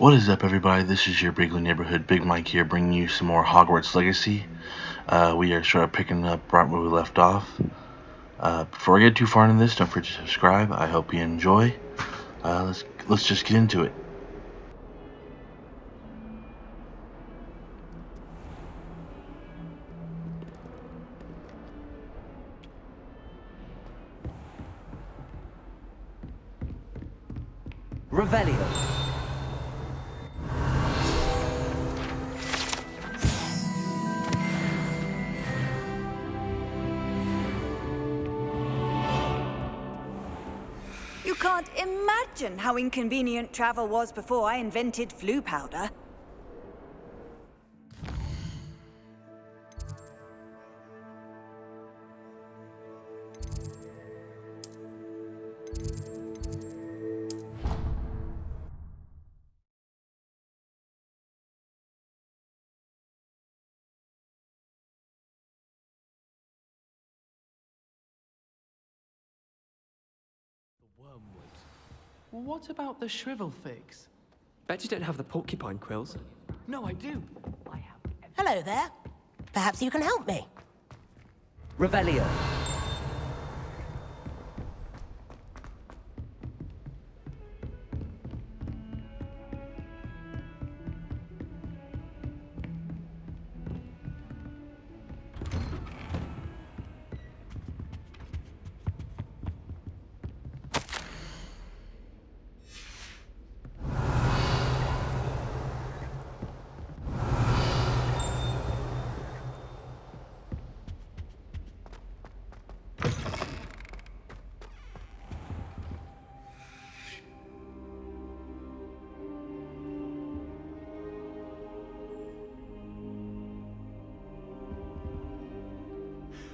What is up, everybody? This is your Brigley Neighborhood Big Mike here, bringing you some more Hogwarts Legacy. We are sort of picking up right where we left off. Before I get too far into this, don't forget to subscribe. I hope you enjoy. Let's just get into it. Revelio. You can't imagine how inconvenient travel was before I invented flu powder. Wormwood. What about the shrivel figs? Bet you don't have the porcupine quills. No, I do. Hello there. Perhaps you can help me. Revelio.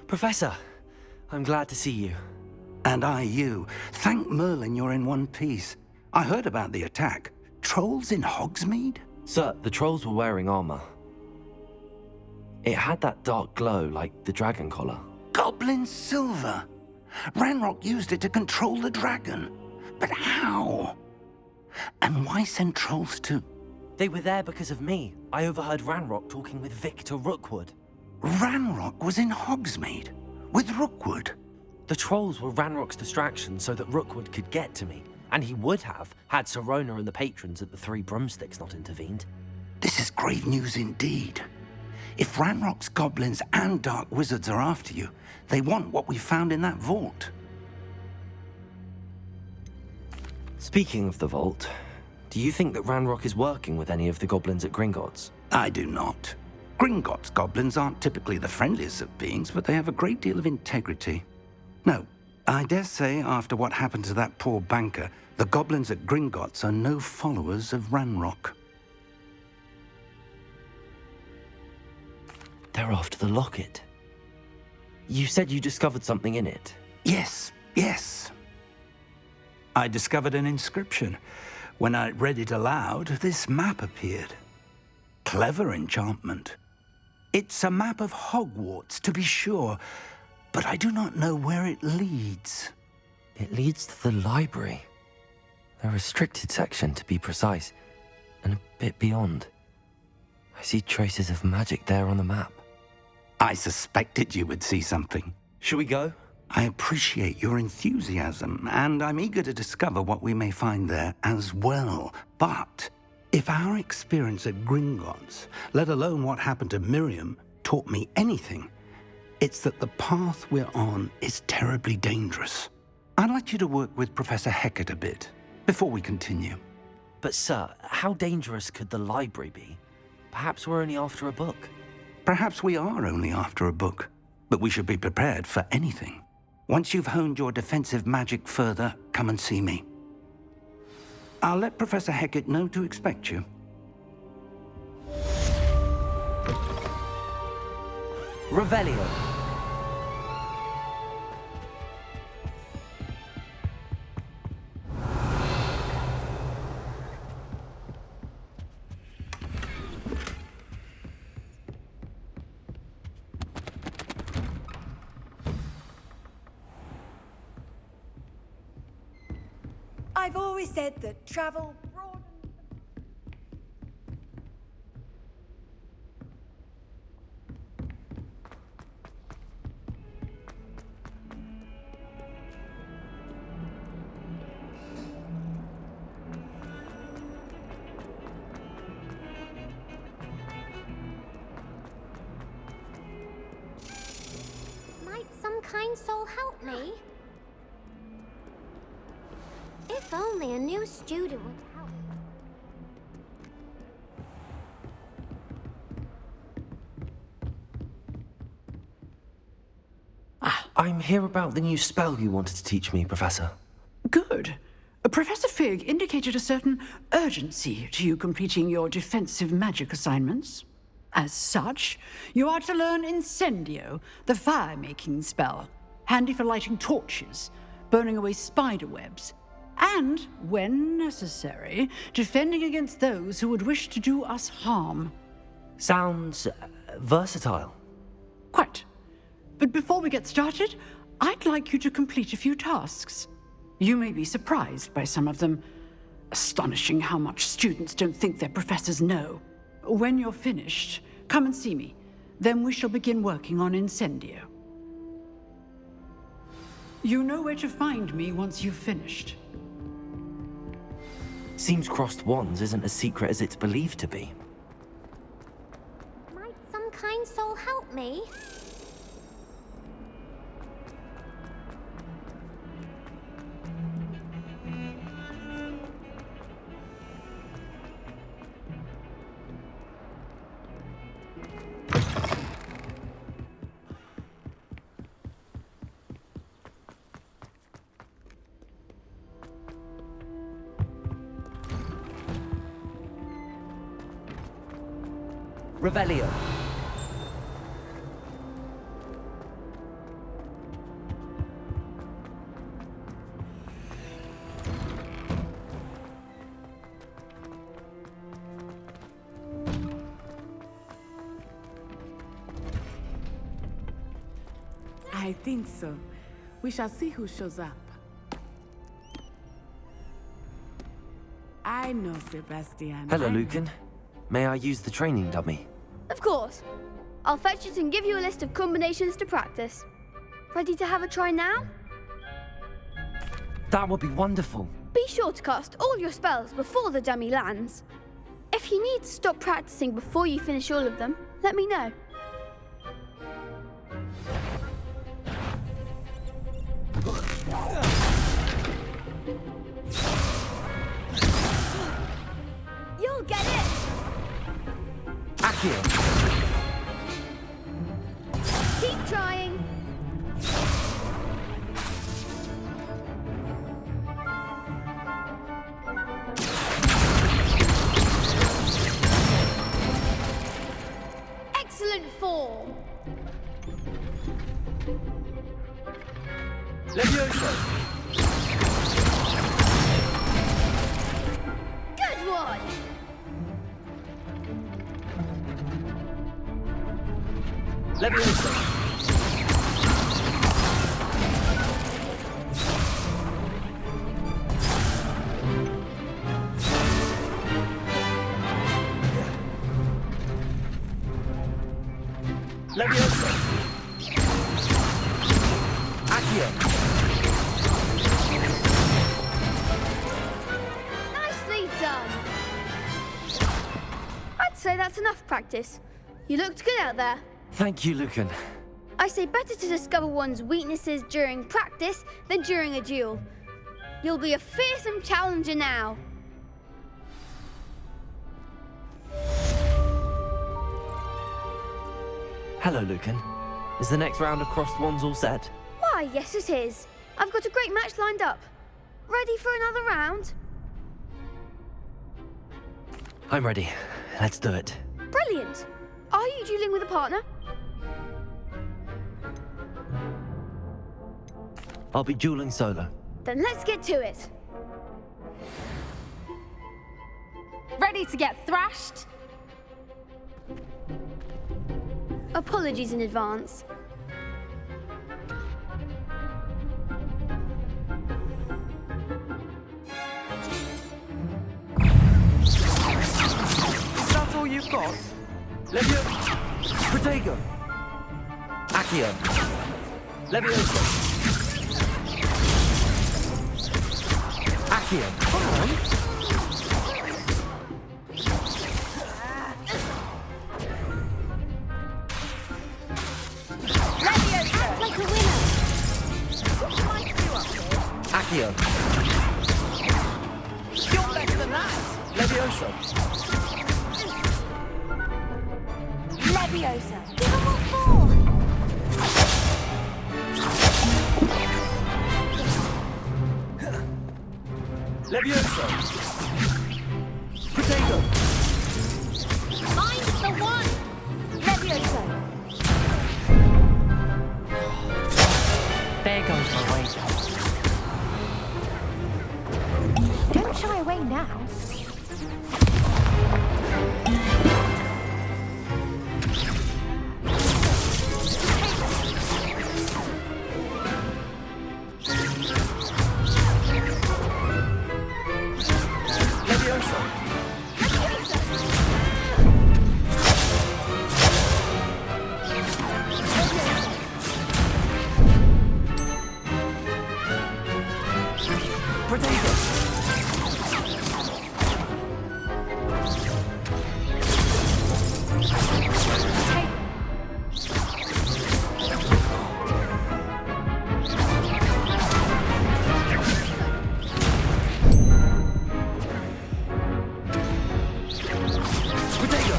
Professor, I'm glad to see you. And I you. Thank Merlin you're in one piece. I heard about the attack. Trolls in Hogsmeade? Sir, the trolls were wearing armor. It had that dark glow like the dragon collar. Goblin silver! Ranrock used it to control the dragon. But how? And why send trolls to... They were there because of me. I overheard Ranrock talking with Victor Rookwood. Ranrock was in Hogsmeade? With Rookwood? The trolls were Ranrock's distraction so that Rookwood could get to me. And he would have, had Sirona and the patrons at the Three Broomsticks not intervened. This is grave news indeed. If Ranrock's goblins and dark wizards are after you, they want what we found in that vault. Speaking of the vault, do you think that Ranrock is working with any of the goblins at Gringotts? I do not. Gringotts goblins aren't typically the friendliest of beings, but they have a great deal of integrity. No, I dare say after what happened to that poor banker, the goblins at Gringotts are no followers of Ranrock. They're after the locket. You said you discovered something in it. Yes. I discovered an inscription. When I read it aloud, this map appeared. Clever enchantment. It's a map of Hogwarts, to be sure, but I do not know where it leads. It leads to the library. The restricted section, to be precise, and a bit beyond. I see traces of magic there on the map. I suspected you would see something. Shall we go? I appreciate your enthusiasm, and I'm eager to discover what we may find there as well. But if our experience at Gringotts, let alone what happened to Miriam, taught me anything, it's that the path we're on is terribly dangerous. I'd like you to work with Professor Hecat a bit before we continue. But sir, how dangerous could the library be? Perhaps we're only after a book. Perhaps we are only after a book, but we should be prepared for anything. Once you've honed your defensive magic further, come and see me. I'll let Professor Hecat know to expect you. Revelio. I've always said that travel broadens... soul help me? If only a new student would help. I'm here about the new spell you wanted to teach me, Professor. Good. Professor Fig indicated a certain urgency to you completing your defensive magic assignments. As such, you are to learn Incendio, the fire-making spell, handy for lighting torches, burning away spider webs, and, when necessary, defending against those who would wish to do us harm. Sounds versatile. Quite. But before we get started, I'd like you to complete a few tasks. You may be surprised by some of them. Astonishing how much students don't think their professors know. When you're finished, come and see me. Then we shall begin working on Incendio. You know where to find me once you've finished. Seems crossed wands isn't as secret as it's believed to be. Might some kind soul help me? Revelio. I think so. We shall see who shows up. I know, Sebastian. Hello, I know. Lucan. May I use the training dummy? Of course. I'll fetch it and give you a list of combinations to practice. Ready to have a try now? That would be wonderful. Be sure to cast all your spells before the dummy lands. If you need to stop practicing before you finish all of them, let me know. You'll get it! Accio. Keep trying. Excellent form. Levioso. Good one. Levioso. Levioso. Accio. Nicely done. I'd say that's enough practice. You looked good out there. Thank you, Lucan. I say better to discover one's weaknesses during practice than during a duel. You'll be a fearsome challenger now. Hello, Lucan. Is the next round of crossed wands all set? Why, yes it is. I've got a great match lined up. Ready for another round? I'm ready. Let's do it. Brilliant. Are you dueling with a partner? I'll be dueling solo. Then let's get to it. Ready to get thrashed? Apologies in advance. Is that all you've got? Levio. Protego. Accio. Levioso. Accio. Come on. Act like a winner. Levioso! Leviosa! Give 'em what for! Levioso! Potato! Mine's the one! Leviosa! There goes my way. Don't shy away now. Levioso! Potato!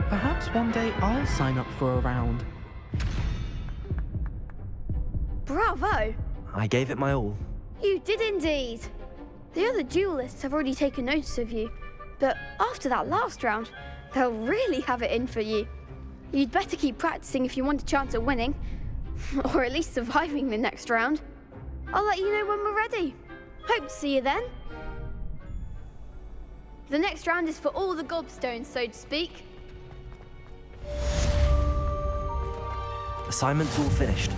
Perhaps one day I'll sign up for a round. Bravo! I gave it my all. You did indeed. The other duelists have already taken notice of you, but after that last round, they'll really have it in for you. You'd better keep practicing if you want a chance at winning, or at least surviving the next round. I'll let you know when we're ready. Hope to see you then. The next round is for all the gobstones, so to speak. Assignment's all finished.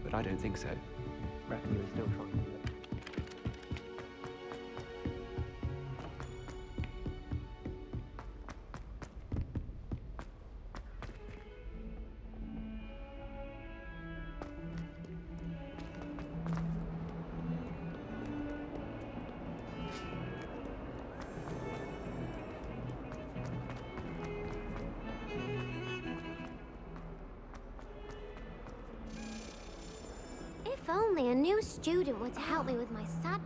But I don't think so. Reckon you're still trying to do it. If only a new student were to help me with my sad...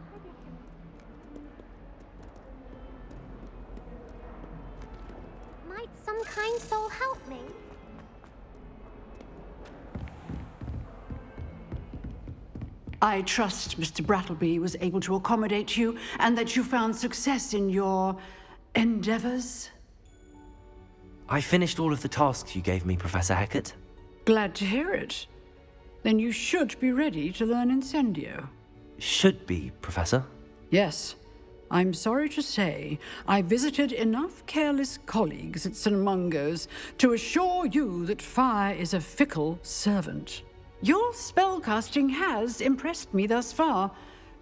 Might some kind soul help me? I trust Mr. Brattleby was able to accommodate you and that you found success in your endeavors. I finished all of the tasks you gave me, Professor Hecat. Glad to hear it. Then you should be ready to learn Incendio. Should be, Professor. Yes. I'm sorry to say, I visited enough careless colleagues at St. Mungo's to assure you that fire is a fickle servant. Your spellcasting has impressed me thus far,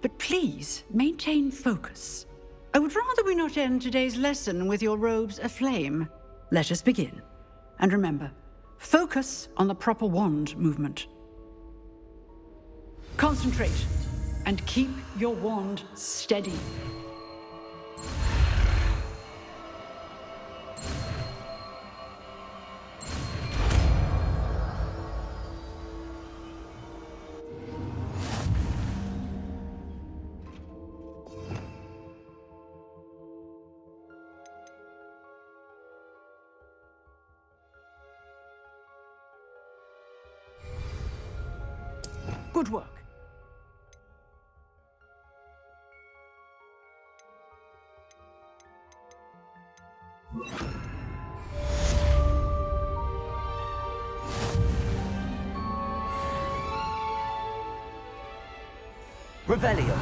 but please maintain focus. I would rather we not end today's lesson with your robes aflame. Let us begin. And remember, focus on the proper wand movement. Concentrate and keep your wand steady. Good work. Revelio.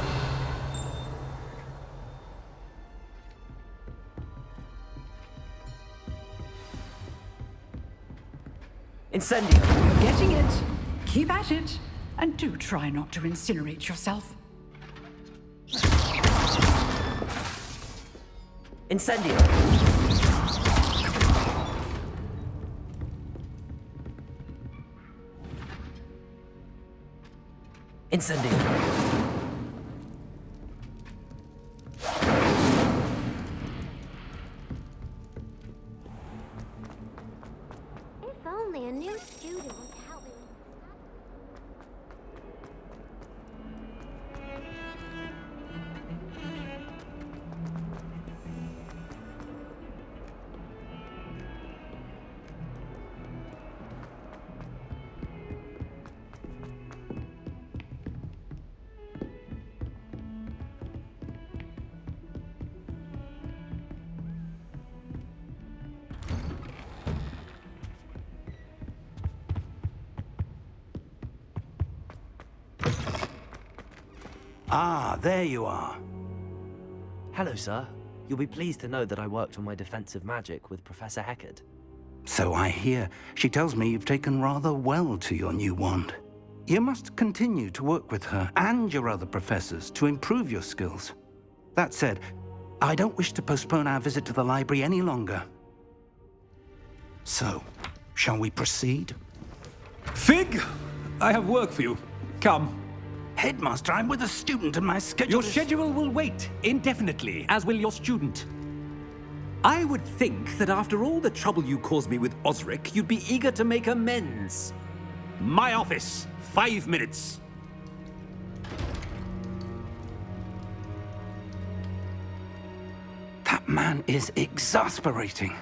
Incendio. You're getting it. Keep at it. And do try not to incinerate yourself. Incendio! Incendio! If only a new student would help me. Ah, there you are. Hello, sir. You'll be pleased to know that I worked on my defensive magic with Professor Heckard. So I hear. She tells me you've taken rather well to your new wand. You must continue to work with her and your other professors to improve your skills. That said, I don't wish to postpone our visit to the library any longer. So, shall we proceed? Fig, I have work for you. Come. Headmaster, I'm with a student and my schedule Your schedule will wait indefinitely, as will your student. I would think that after all the trouble you caused me with Osric, you'd be eager to make amends. My office, 5 minutes. That man is exasperating.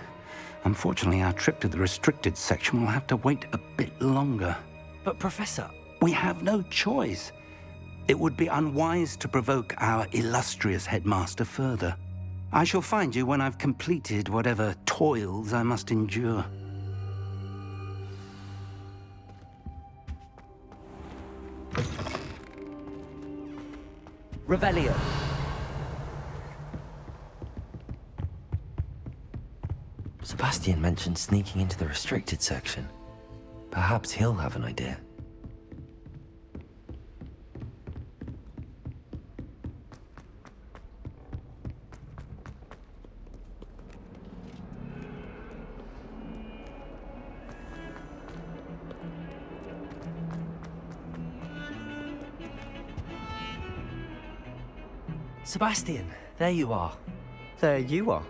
Unfortunately, our trip to the restricted section will have to wait a bit longer. But, Professor... We have no choice. It would be unwise to provoke our illustrious headmaster further. I shall find you when I've completed whatever toils I must endure. Revelio. Sebastian mentioned sneaking into the restricted section. Perhaps he'll have an idea. Sebastian, there you are. There you are.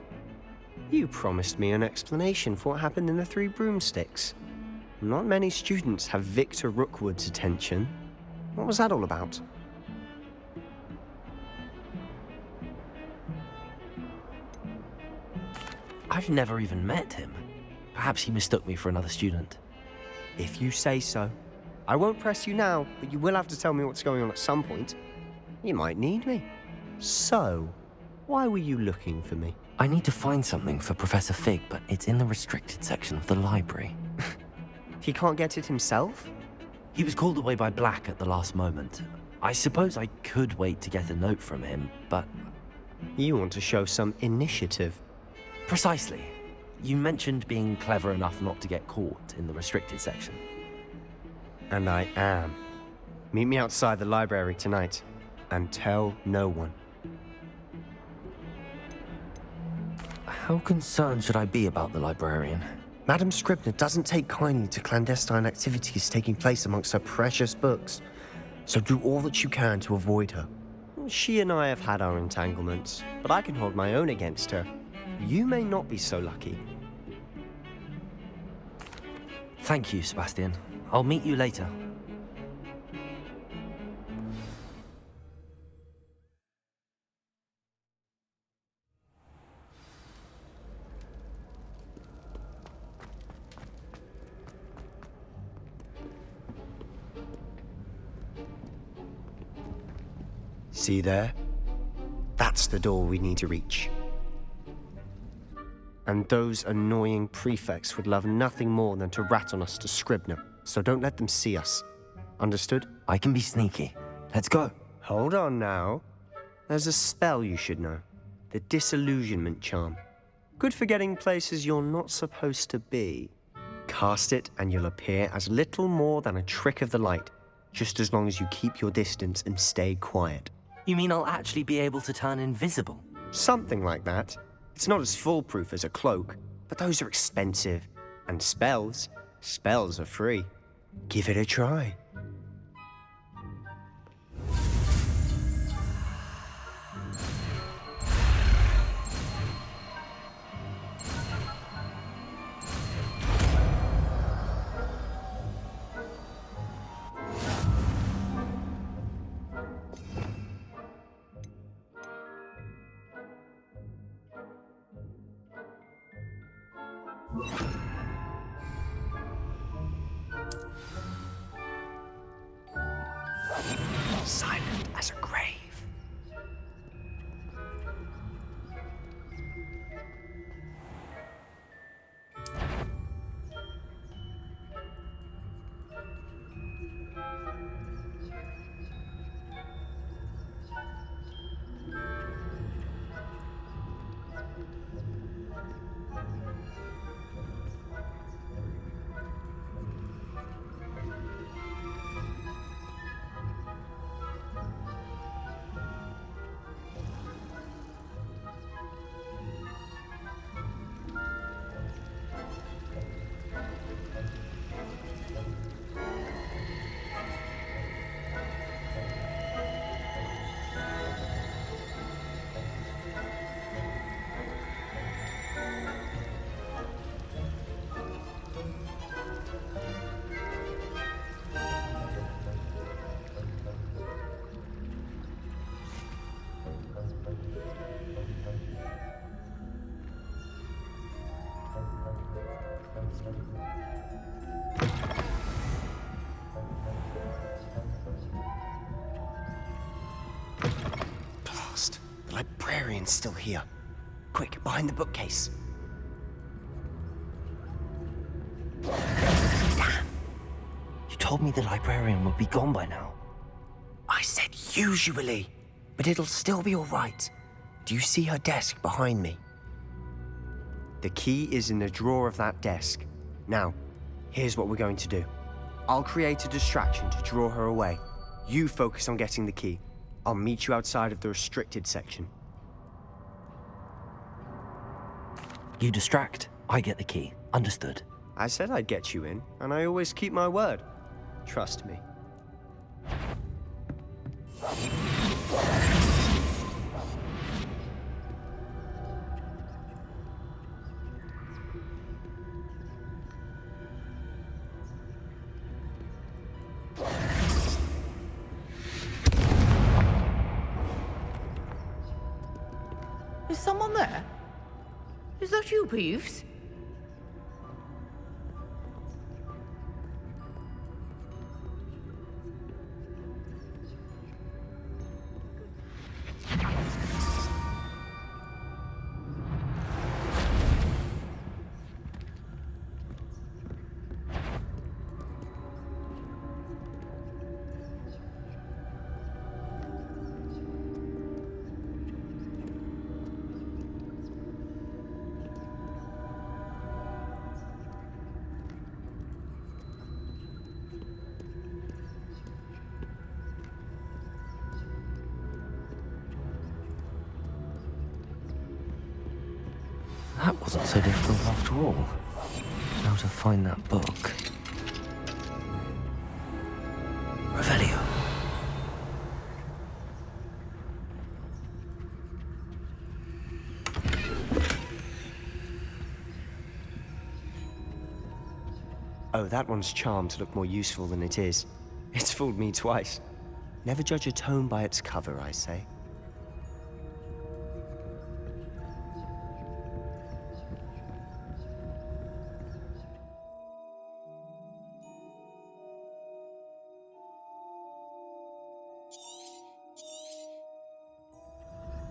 You promised me an explanation for what happened in the Three Broomsticks. Not many students have Victor Rookwood's attention. What was that all about? I've never even met him. Perhaps he mistook me for another student. If you say so. I won't press you now, but you will have to tell me what's going on at some point. You might need me. So, why were you looking for me? I need to find something for Professor Fig, but it's in the restricted section of the library. He can't get it himself? He was called away by Black at the last moment. I suppose I could wait to get a note from him, but... You want to show some initiative. Precisely. You mentioned being clever enough not to get caught in the restricted section. And I am. Meet me outside the library tonight, and tell no one. How concerned should I be about the librarian? Madam Scribner doesn't take kindly to clandestine activities taking place amongst her precious books, so do all that you can to avoid her. She and I have had our entanglements, but I can hold my own against her. You may not be so lucky. Thank you, Sebastian. I'll meet you later. See there? That's the door we need to reach. And those annoying prefects would love nothing more than to rat on us to Scribner, so don't let them see us. Understood? I can be sneaky. Let's go. Hold on now. There's a spell you should know. The Disillusionment Charm. Good for getting places you're not supposed to be. Cast it and you'll appear as little more than a trick of the light, just as long as you keep your distance and stay quiet. You mean I'll actually be able to turn invisible? Something like that. It's not as foolproof as a cloak, but those are expensive. And spells are free. Give it a try. Silent as a grave. Blast! The librarian's still here. Quick, behind the bookcase. Damn! You told me the librarian would be gone by now. I said usually, but it'll still be all right. Do you see her desk behind me? The key is in the drawer of that desk. Now, here's what we're going to do. I'll create a distraction to draw her away. You focus on getting the key. I'll meet you outside of the restricted section. You distract, I get the key. Understood. I said I'd get you in, and I always keep my word. Trust me. Is someone there? Is that you, Peeves? That wasn't so difficult after all. How to find that book. Revelio. Oh, that one's charmed to look more useful than it is. It's fooled me twice. Never judge a tome by its cover, I say.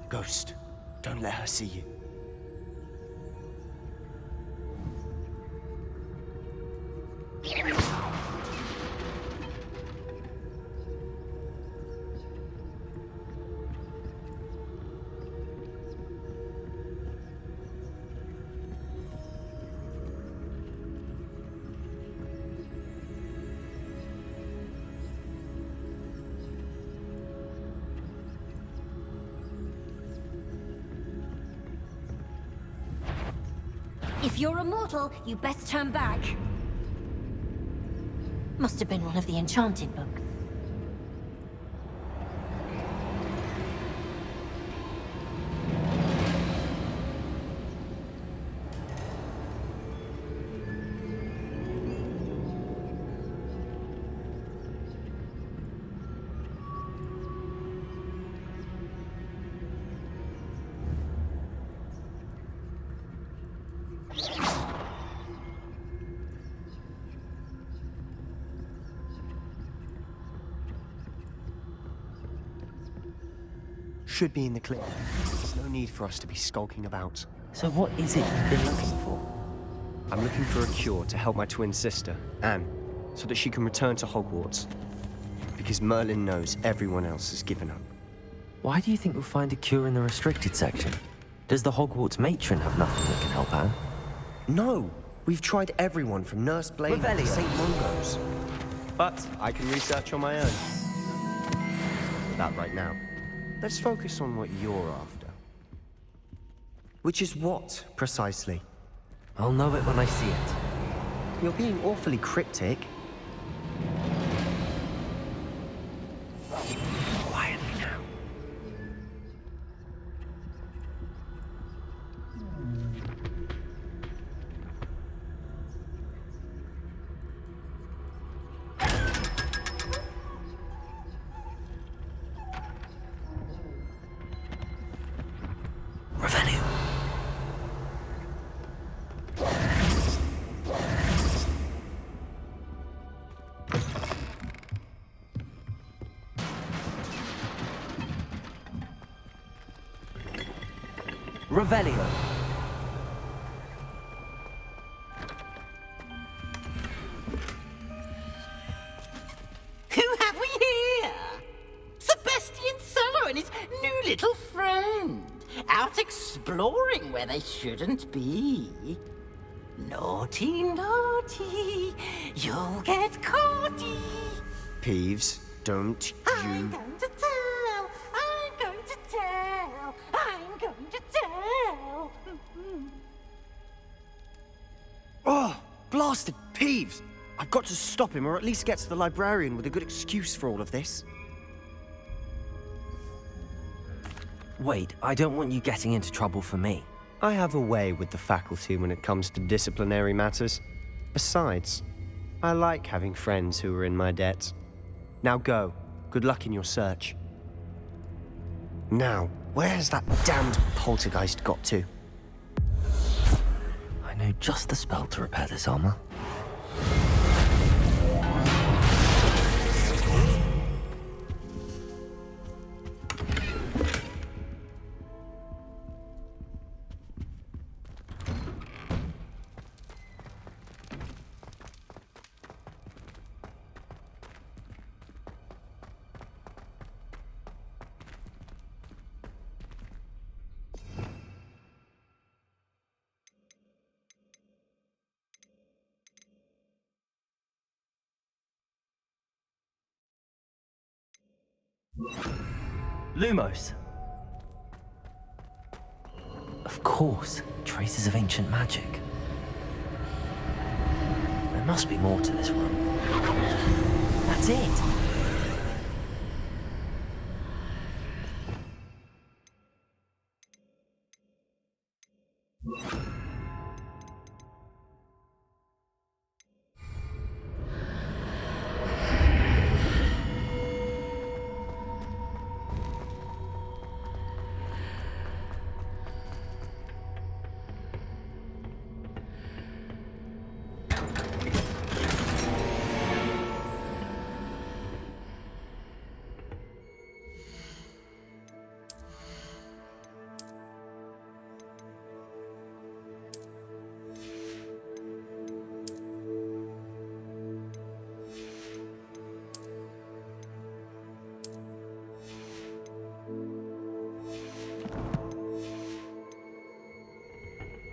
Ghost, don't let her see you. If you're a mortal, you best turn back. Must have been one of the enchanted books. Should be in the clear. There's no need for us to be skulking about. So what is it you've been looking for? I'm looking for a cure to help my twin sister, Anne, so that she can return to Hogwarts. Because Merlin knows everyone else has given up. Why do you think we'll find a cure in the restricted section? Does the Hogwarts matron have nothing that can help Anne? No! We've tried everyone from Nurse Blade to St. Mungo's. But I can research on my own. That right now. Let's focus on what you're after. Which is what, precisely? I'll know it when I see it. You're being awfully cryptic. Quietly now. Revelio. Who have we here? Sebastian Sallow and his new little friend. Out exploring where they shouldn't be. Naughty, naughty, you'll get caughty. Peeves, don't I'm going to tell, I'm going to tell, I'm going to tell. Oh, blasted Peeves! I've got to stop him, or at least get to the librarian with a good excuse for all of this. Wait, I don't want you getting into trouble for me. I have a way with the faculty when it comes to disciplinary matters. Besides, I like having friends who are in my debt. Now go. Good luck in your search. Now, where's that damned poltergeist got to? I know just the spell to repair this armor. Lumos. Of course, traces of ancient magic. There must be more to this room. That's it.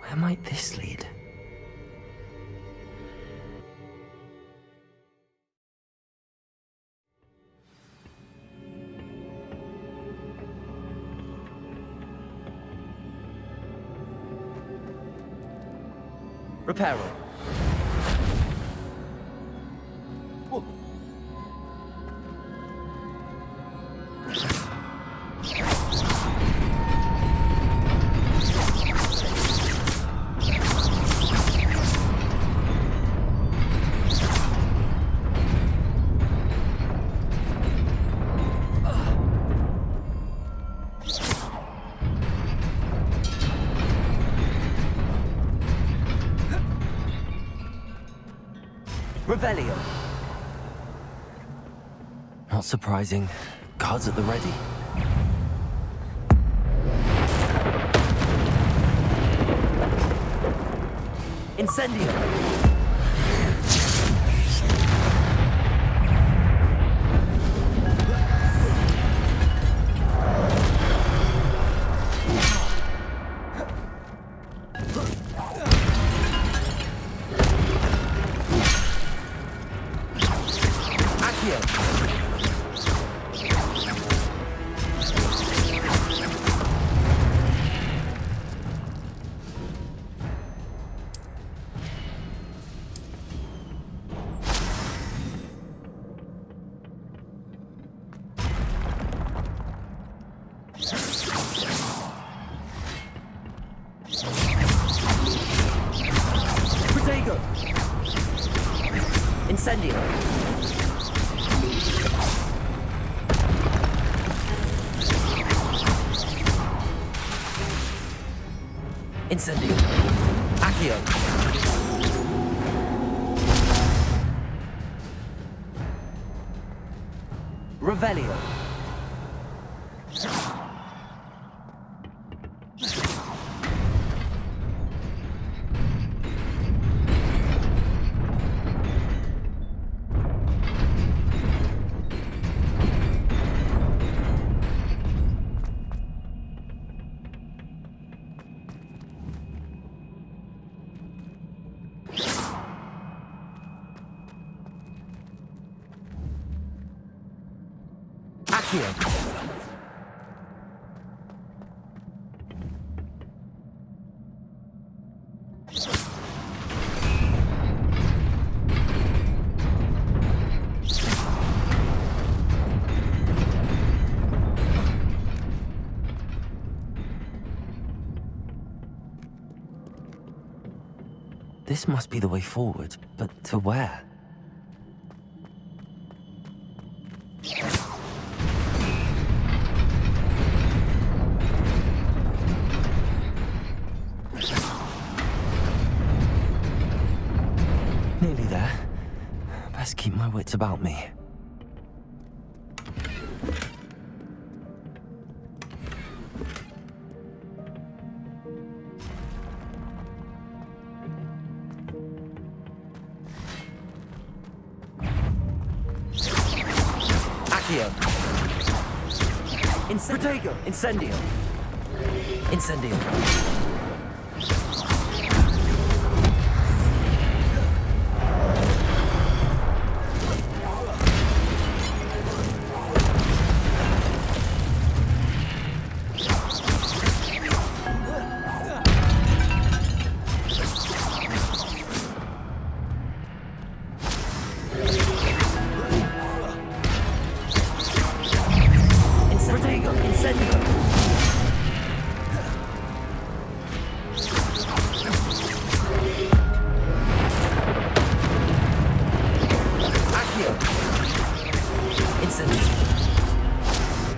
Where might this lead? Reparo. Revelio. Not surprising. Guards at the ready. Incendio. Incendio. Incendio. Accio. Revelio. This must be the way forward, but to where? Nearly there. Best keep my wits about me. Protego! Incendio! Incendio!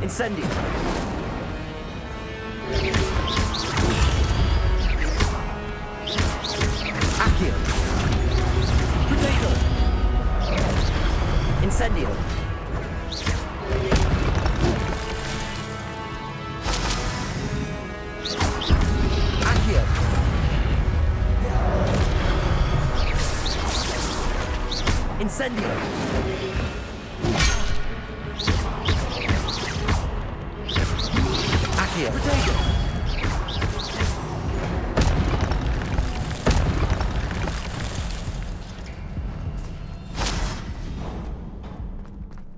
Incendio! Accio! Protego! Incendio! Accio! Incendio! Accio! Protego!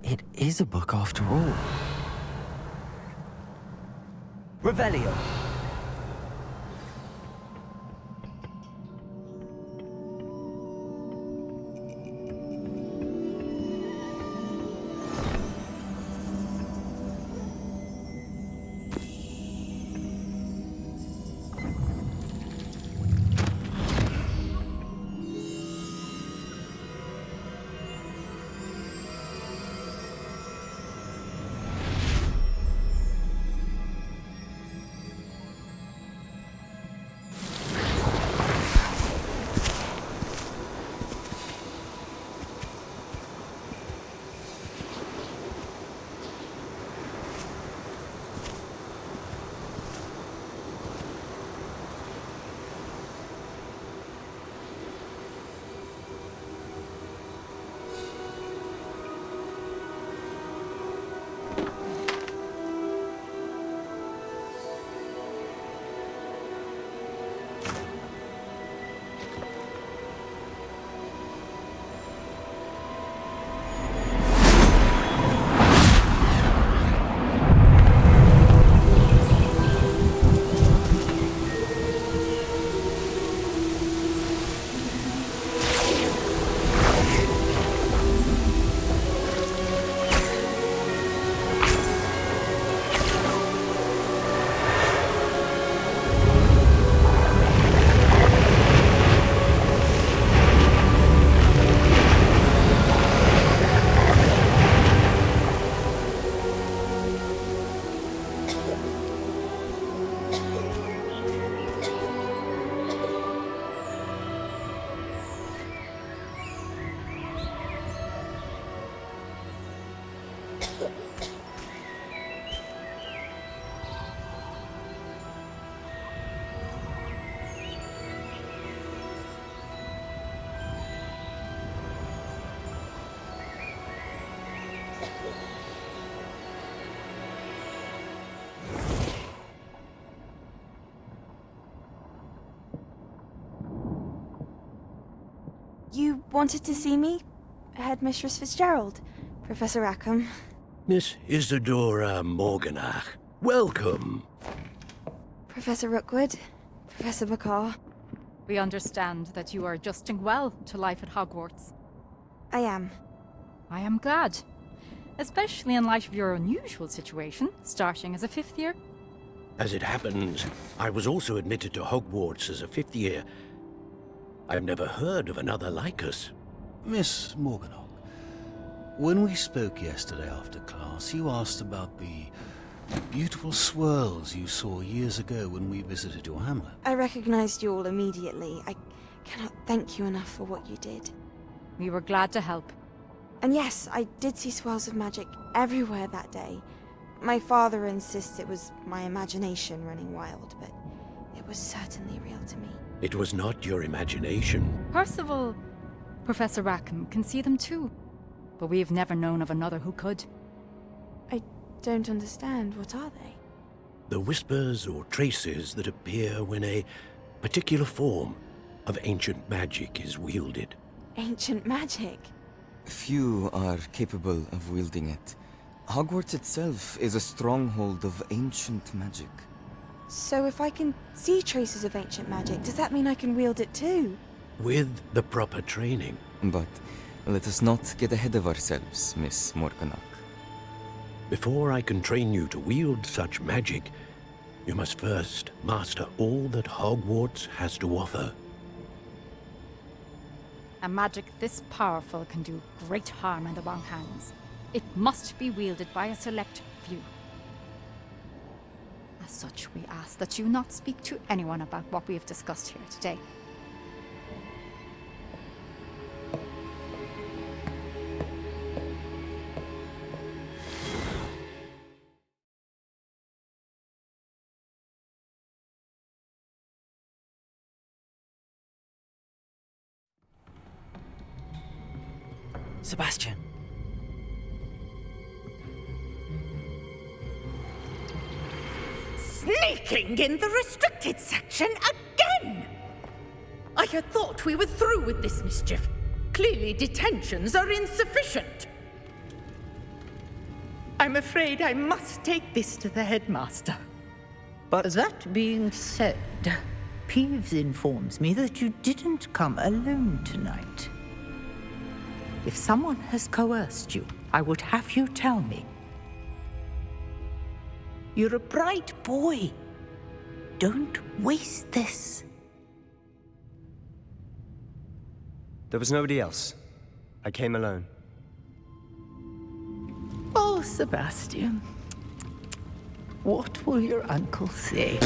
It is a book after all. Revelio. You wanted to see me? Headmistress Fitzgerald, Professor Rackham. Miss Isadora Morganach, welcome. Professor Rookwood, Professor Bakar. We understand that you are adjusting well to life at Hogwarts. I am. I am glad. Especially in light of your unusual situation, starting as a 5th year. As it happens, I was also admitted to Hogwarts as a 5th year. I've never heard of another like us. Miss Morganach, when we spoke yesterday after class, you asked about the beautiful swirls you saw years ago when we visited your hamlet. I recognized you all immediately. I cannot thank you enough for what you did. We were glad to help. And yes, I did see swirls of magic everywhere that day. My father insists it was my imagination running wild, but it was certainly real to me. It was not your imagination. Percival, Professor Rackham can see them too. But we have never known of another who could. I don't understand. What are they? The whispers or traces that appear when a particular form of ancient magic is wielded. Ancient magic? Few are capable of wielding it. Hogwarts itself is a stronghold of ancient magic. So if I can see traces of ancient magic, does that mean I can wield it too? With the proper training. But let us not get ahead of ourselves, Miss Morganach. Before I can train you to wield such magic, you must first master all that Hogwarts has to offer. A magic this powerful can do great harm in the wrong hands. It must be wielded by a select few. As such, we ask that you not speak to anyone about what we have discussed here today. Sebastian. Sneaking in the restricted section again! I had thought we were through with this mischief. Clearly detentions are insufficient. I'm afraid I must take this to the headmaster. But that being said, Peeves informs me that you didn't come alone tonight. If someone has coerced you, I would have you tell me. You're a bright boy. Don't waste this. There was nobody else. I came alone. Oh, Sebastian. What will your uncle say?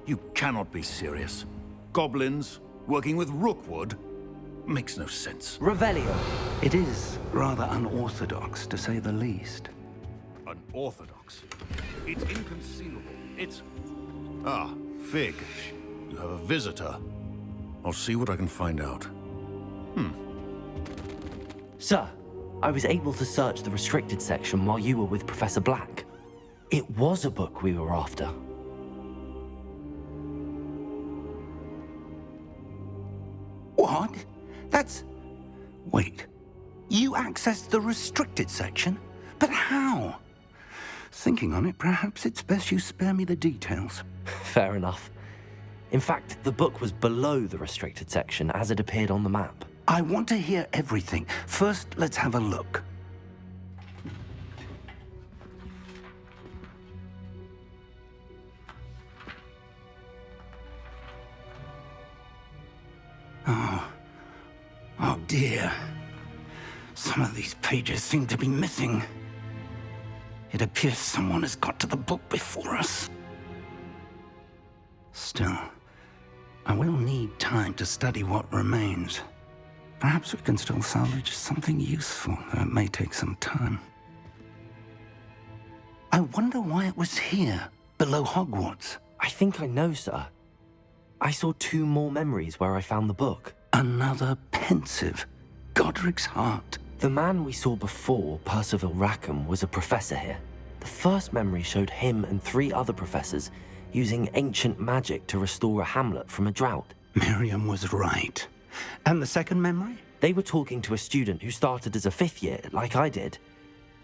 You cannot be serious. Goblins working with Rookwood? Makes no sense. Revelio. It is rather unorthodox, to say the least. Unorthodox? It's inconceivable. It's... Ah, Fig. You have a visitor. I'll see what I can find out. Sir, I was able to search the restricted section while you were with Professor Black. It was a book we were after. What? That's... Wait. You accessed the restricted section? But how? Thinking on it, perhaps it's best you spare me the details. Fair enough. In fact, the book was below the restricted section as it appeared on the map. I want to hear everything. First, let's have a look. Oh dear. Some of these pages seem to be missing. It appears someone has got to the book before us. Still, I will need time to study what remains. Perhaps we can still salvage something useful, though it may take some time. I wonder why it was here, below Hogwarts. I think I know, sir. I saw 2 more memories where I found the book. Another pensive. Godric's heart. The man we saw before, Percival Rackham, was a professor here. The first memory showed him and 3 other professors using ancient magic to restore a hamlet from a drought. Miriam was right. And the second memory? They were talking to a student who started as a 5th year, like I did.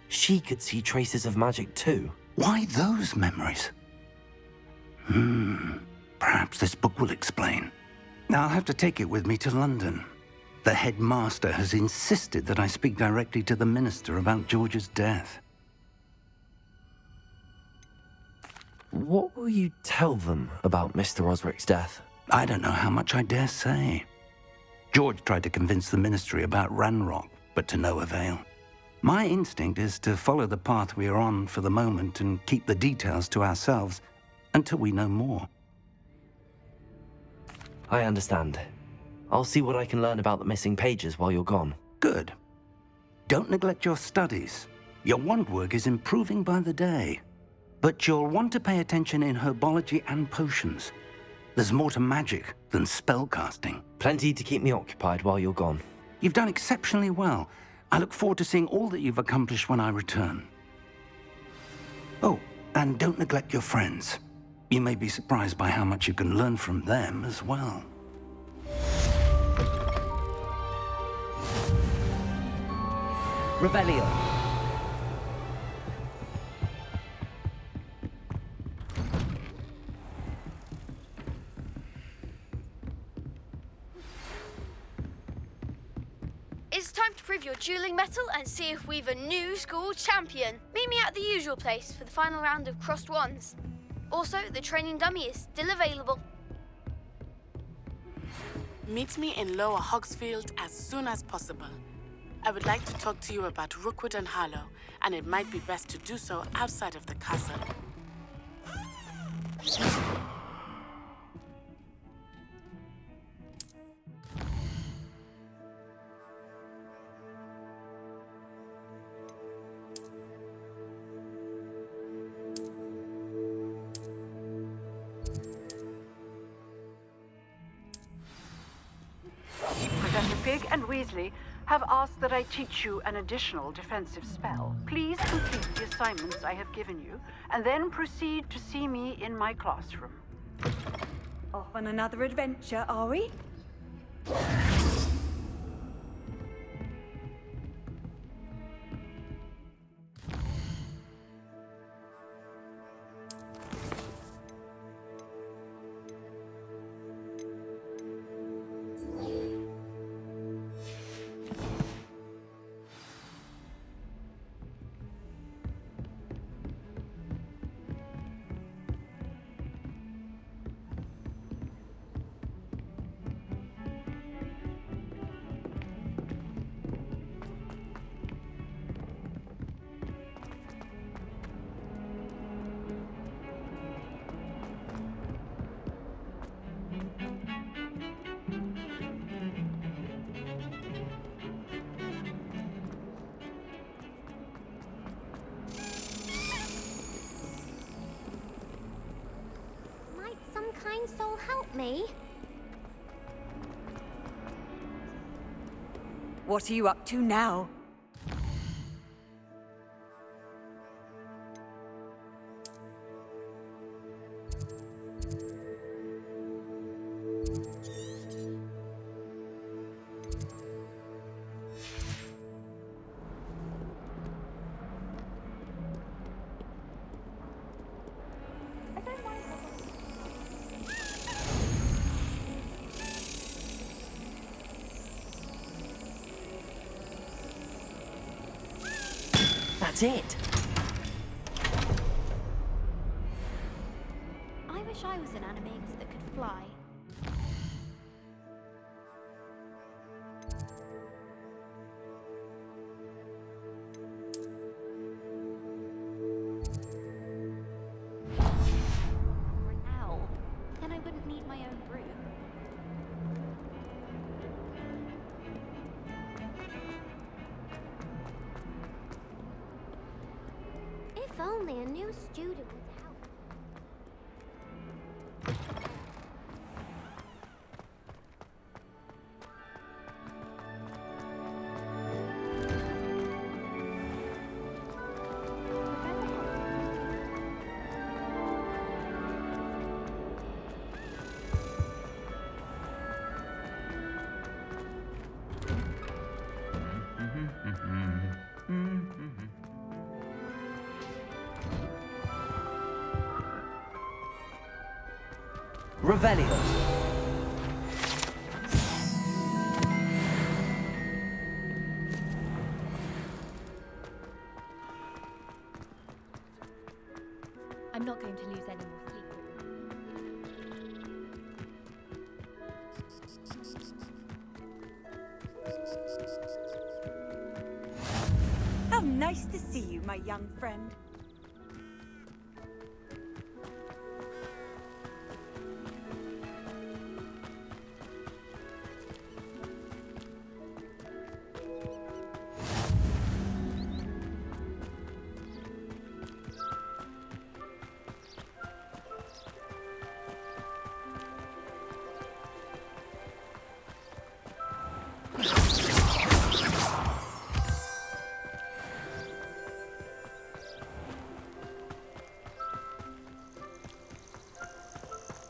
She could see traces of magic too. Why those memories? Perhaps this book will explain. I'll have to take it with me to London. The headmaster has insisted that I speak directly to the minister about George's death. What will you tell them about Mr. Osric's death? I don't know how much I dare say. George tried to convince the ministry about Ranrock, but to no avail. My instinct is to follow the path we are on for the moment and keep the details to ourselves until we know more. I understand. I'll see what I can learn about the missing pages while you're gone. Good. Don't neglect your studies. Your wand work is improving by the day. But you'll want to pay attention in herbology and potions. There's more to magic than spellcasting. Plenty to keep me occupied while you're gone. You've done exceptionally well. I look forward to seeing all that you've accomplished when I return. Oh, and don't neglect your friends. You may be surprised by how much you can learn from them as well. Revelio. It's time to prove your dueling mettle and see if we've a new school champion. Meet me at the usual place for the final round of crossed wands. Also, the training dummy is still available. Meet me in Lower Hogsfield as soon as possible. I would like to talk to you about Rookwood and Harlow, and it might be best to do so outside of the castle. Professor Fig and Weasley have asked that I teach you an additional defensive spell. Please complete the assignments I have given you, and then proceed to see me in my classroom. Off on another adventure, are we? me. What are you up to now? That's it. I wish I was an animagus that could fly. Or an owl. Then I wouldn't need my own broom. If only a new student would help. Revelio. I'm not going to lose any more sleep. How nice to see you, my young friend.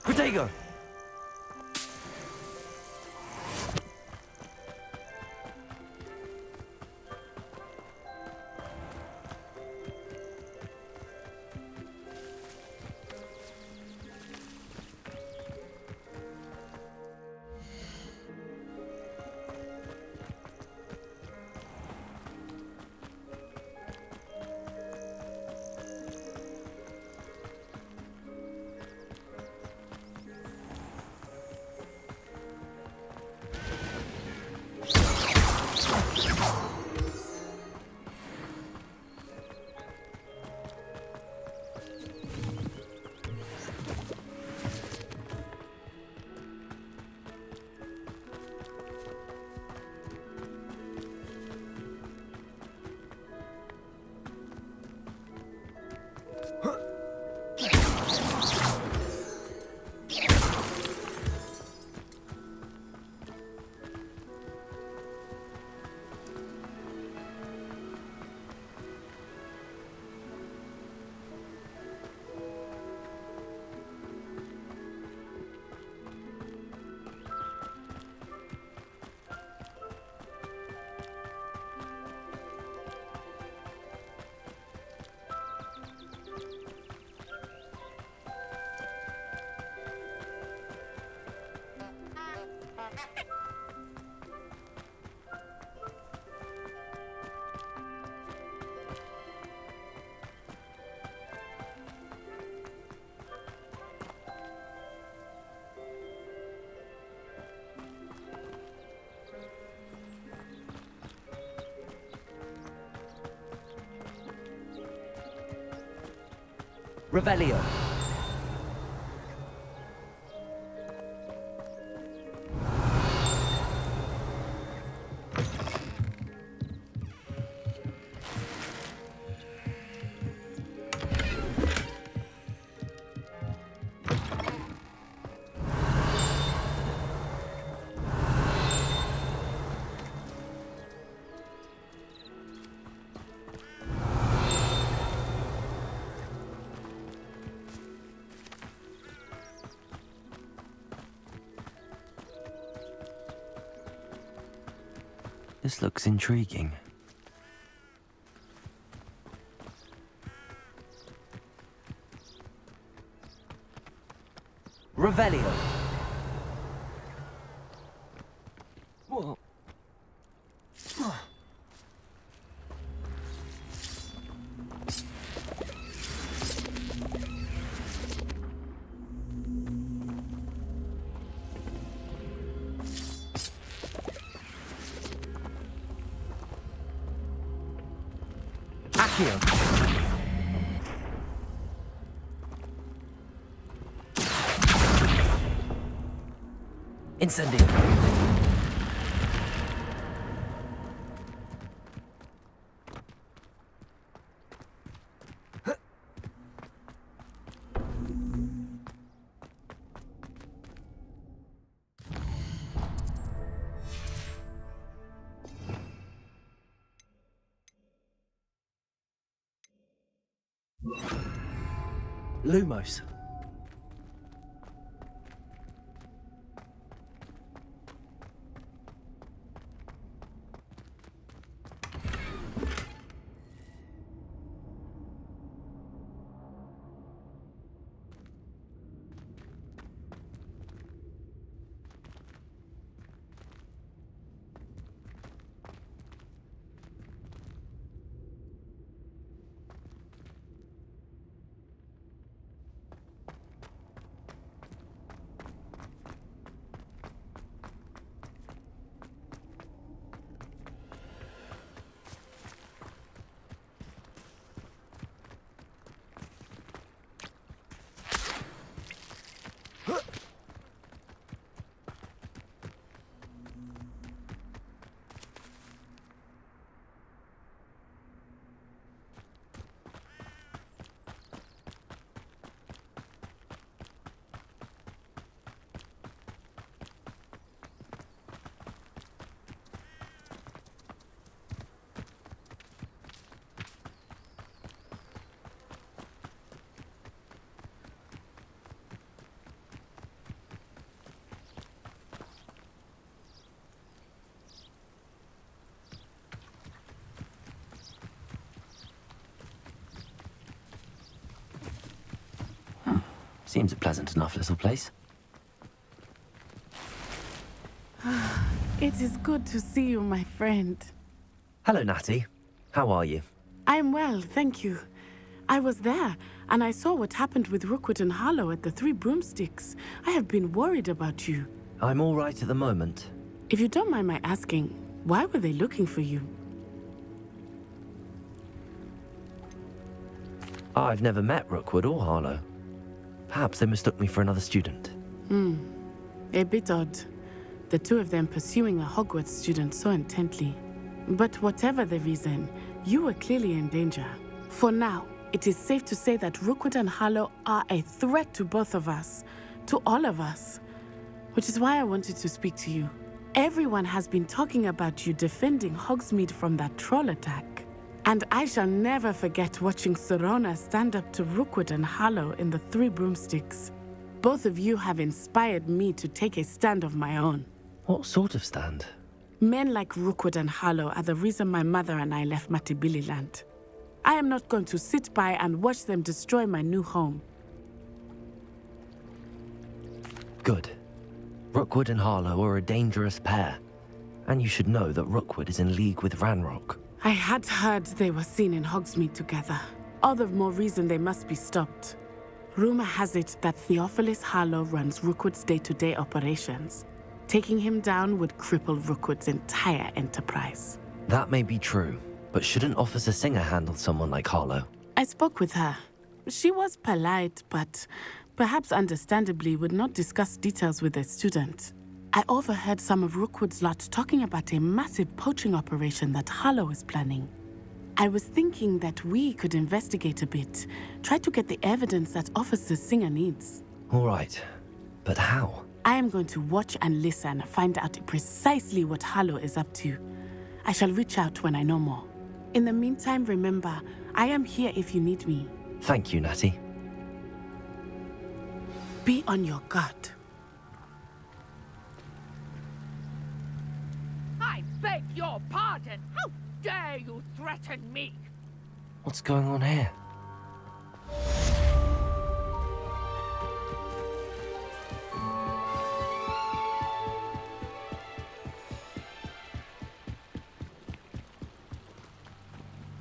Protego! Revelio. This looks intriguing. Revelio. Whoa. Accio. Incendio. Lumos. Seems a pleasant enough little place. It is good to see you, my friend. Hello, Natty. How are you? I'm well, thank you. I was there, and I saw what happened with Rookwood and Harlow at the Three Broomsticks. I have been worried about you. I'm all right at the moment. If you don't mind my asking, why were they looking for you? I've never met Rookwood or Harlow. Perhaps they mistook me for another student. A bit odd. The two of them pursuing a Hogwarts student so intently. But whatever the reason, you were clearly in danger. For now, it is safe to say that Rookwood and Harlow are a threat to both of us, to all of us. Which is why I wanted to speak to you. Everyone has been talking about you defending Hogsmeade from that troll attack. And I shall never forget watching Serona stand up to Rookwood and Harlow in the Three Broomsticks. Both of you have inspired me to take a stand of my own. What sort of stand? Men like Rookwood and Harlow are the reason my mother and I left Matibililand. I am not going to sit by and watch them destroy my new home. Good. Rookwood and Harlow are a dangerous pair. And you should know that Rookwood is in league with Ranrock. I had heard they were seen in Hogsmeade together. All the more reason they must be stopped. Rumor has it that Theophilus Harlow runs Rookwood's day-to-day operations. Taking him down would cripple Rookwood's entire enterprise. That may be true, but shouldn't Officer Singer handle someone like Harlow? I spoke with her. She was polite, but perhaps understandably would not discuss details with a student. I overheard some of Rookwood's lot talking about a massive poaching operation that Harlow is planning. I was thinking that we could investigate a bit, try to get the evidence that Officer Singer needs. All right, but how? I am going to watch and listen, find out precisely what Harlow is up to. I shall reach out when I know more. In the meantime, remember, I am here if you need me. Thank you, Natty. Be on your guard. Hi. beg your pardon. How dare you threaten me? What's going on here?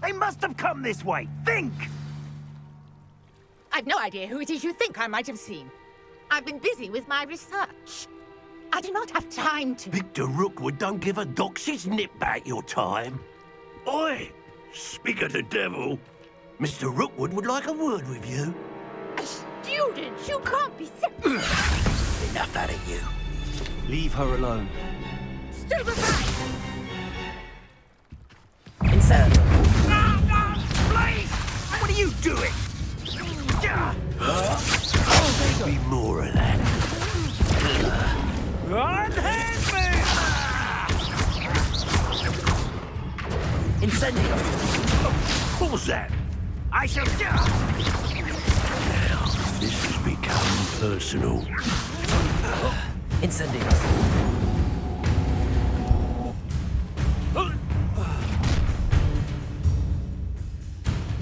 They must have come this way. Think! I've no idea who it is you think I might have seen. I've been busy with my research. I do not have time to... Victor Rookwood don't give a doxy's nip back your time. Oi! Speak of the devil. Mr. Rookwood would like a word with you. A student? You can't be Enough out of you. Leave her alone. Stupid back! Incendio! Please! What are you doing? Be more of that. Unhand me! Incendio! What was that? I shall... Now, this has become personal. Incendio!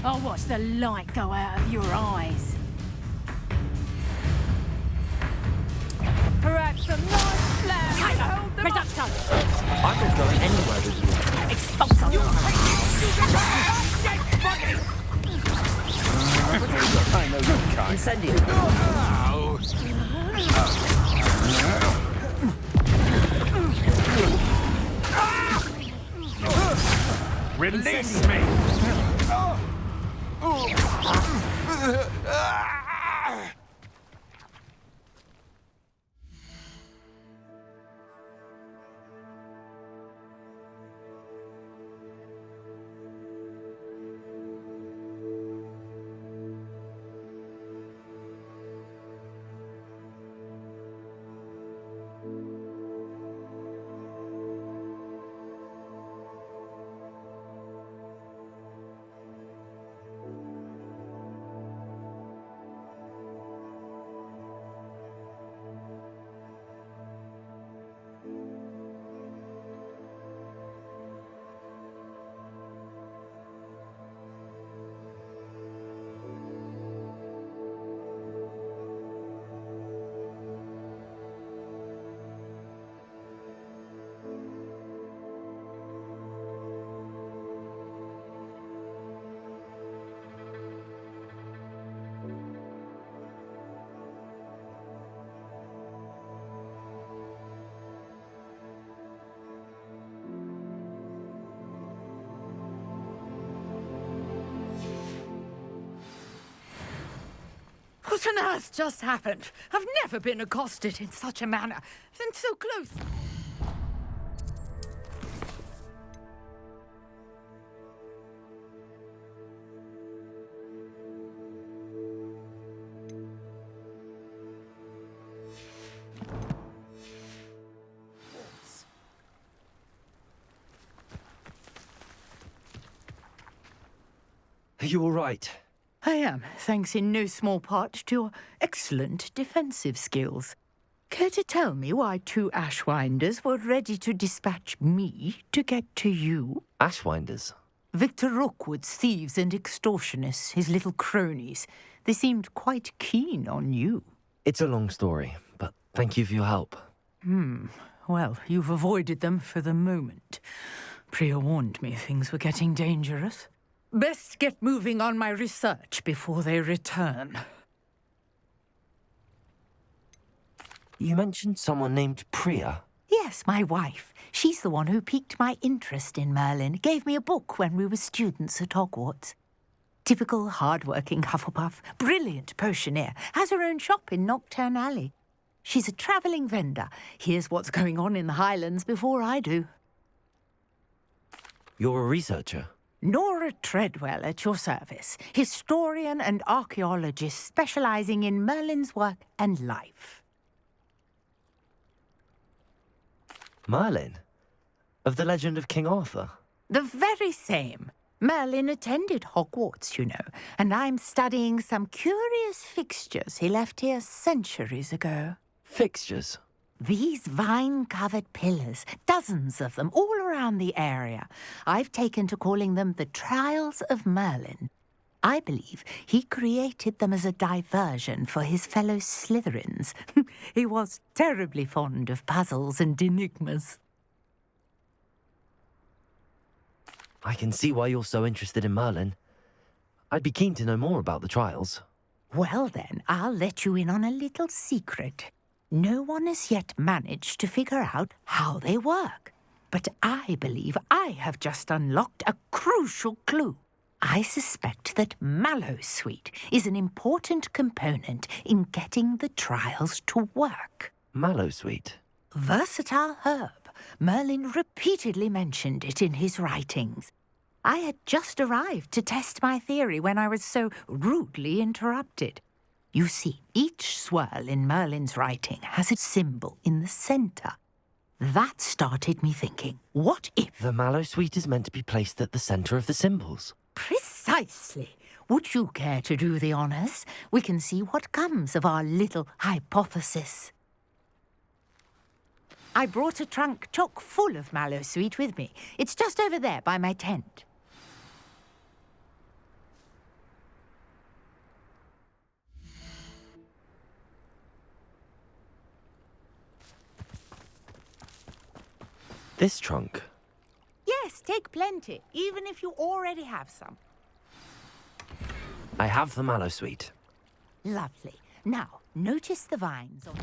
I'll watch the light go out of your eyes. Perhaps a nice plan to hold them up. I'm not going anywhere with you. Expulso! I know you can't. Incendio! Release me! What on earth just happened? I've never been accosted in such a manner, and so close. Are you all right? I am, thanks in no small part to your excellent defensive skills. Care to tell me why two Ashwinders were ready to dispatch me to get to you? Ashwinders? Victor Rookwood's thieves and extortionists, his little cronies. They seemed quite keen on you. It's a long story, but thank you for your help. Well, you've avoided them for the moment. Priya warned me things were getting dangerous. Best get moving on my research before they return. You mentioned someone named Priya. Yes, my wife. She's the one who piqued my interest in Merlin. Gave me a book when we were students at Hogwarts. Typical hard-working Hufflepuff, brilliant potioneer, has her own shop in Knockturn Alley. She's a travelling vendor. Hears what's going on in the Highlands before I do. You're a researcher? Nora Treadwell at your service, historian and archaeologist specialising in Merlin's work and life. Merlin? Of the legend of King Arthur? The very same. Merlin attended Hogwarts, you know, and I'm studying some curious fixtures he left here centuries ago. Fixtures? These vine-covered pillars, dozens of them, all around the area. I've taken to calling them the Trials of Merlin. I believe he created them as a diversion for his fellow Slytherins. He was terribly fond of puzzles and enigmas. I can see why you're so interested in Merlin. I'd be keen to know more about the trials. Well then, I'll let you in on a little secret. No one has yet managed to figure out how they work. But I believe I have just unlocked a crucial clue. I suspect that Mallowsweet is an important component in getting the trials to work. Mallowsweet? Versatile herb. Merlin repeatedly mentioned it in his writings. I had just arrived to test my theory when I was so rudely interrupted. You see, each swirl in Merlin's writing has a symbol in the centre. That started me thinking, what if... The Mallowsweet is meant to be placed at the centre of the symbols. Precisely. Would you care to do the honours? We can see what comes of our little hypothesis. I brought a trunk chock full of Mallowsweet with me. It's just over there by my tent. This trunk? Yes, take plenty, even if you already have some. I have the Mallowsweet. Lovely. Now, notice the vines on...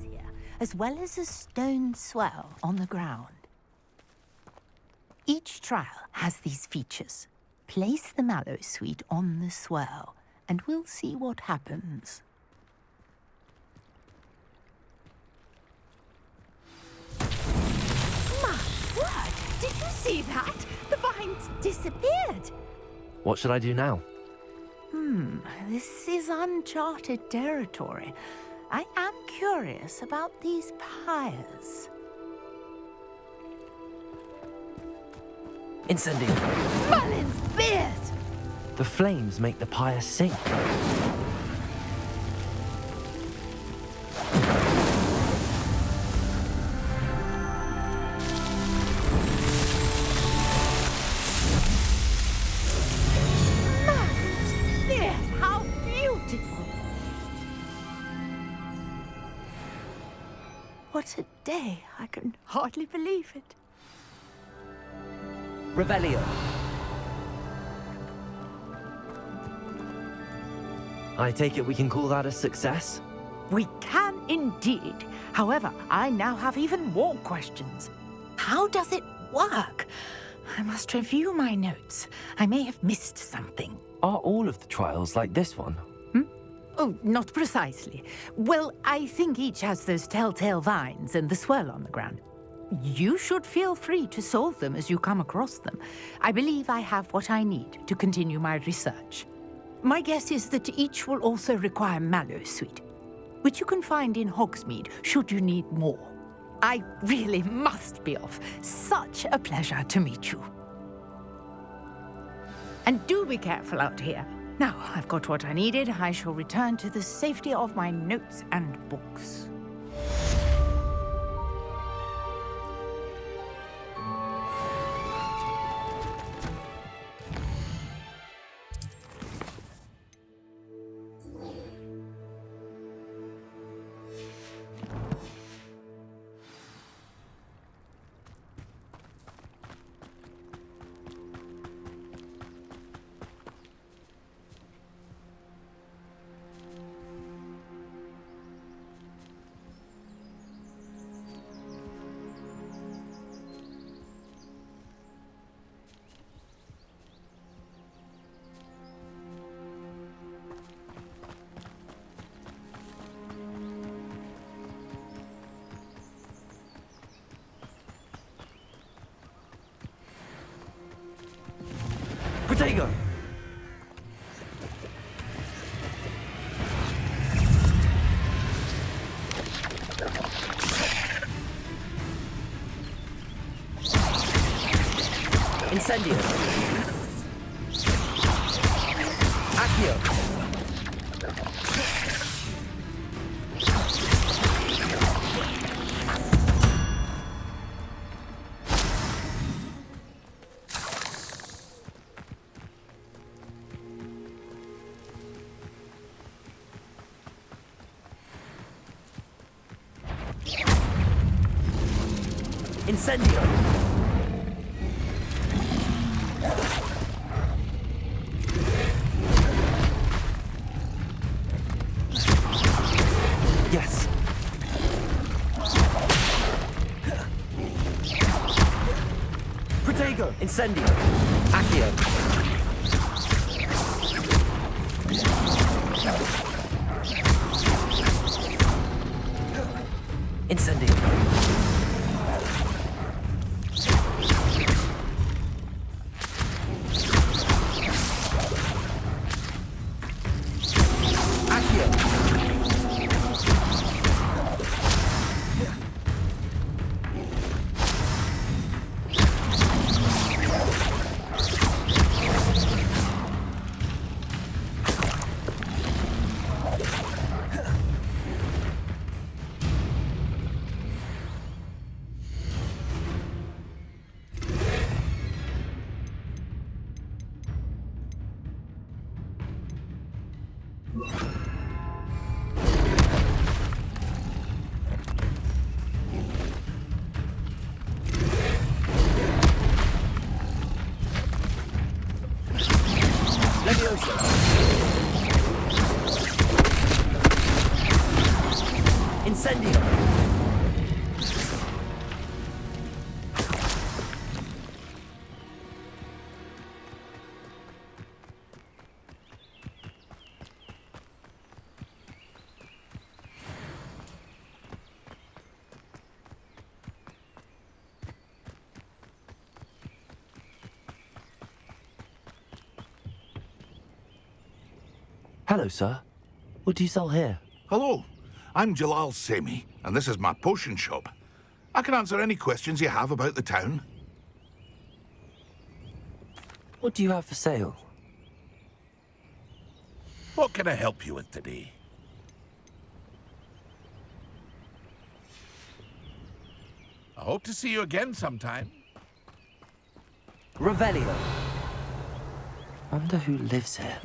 here, as well as a stone swell on the ground. Each trial has these features. Place the Mallowsweet on the swell, and we'll see what happens. My word! Did you see that? The vines disappeared. What should I do now? This is uncharted territory. I am curious about these pyres. Incendio! Merlin's beard! The flames make the pyre sink. Merlin's beard! How beautiful! What a day! I can hardly believe it. Revelio. I take it we can call that a success? We can indeed. However, I now have even more questions. How does it work? I must review my notes. I may have missed something. Are all of the trials like this one? Oh, not precisely. Well, I think each has those telltale vines and the swirl on the ground. You should feel free to solve them as you come across them. I believe I have what I need to continue my research. My guess is that each will also require Mallowsweet, which you can find in Hogsmeade should you need more. I really must be off. Such a pleasure to meet you. And do be careful out here. Now I've got what I needed, I shall return to the safety of my notes and books. Protego! Incendio! Accio. Incendio! Yes. Protego! Incendio! Accio! Incendio! Incendio! Hello, sir. What do you sell here? Hello, I'm Jalal Semi, and this is my potion shop. I can answer any questions you have about the town. What do you have for sale? What can I help you with today? I hope to see you again sometime. Revelio. Wonder who lives here.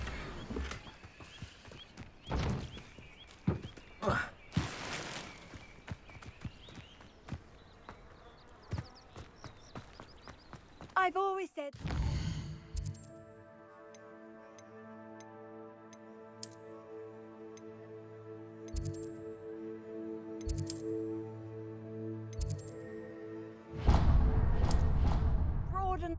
I've always said... Broaden...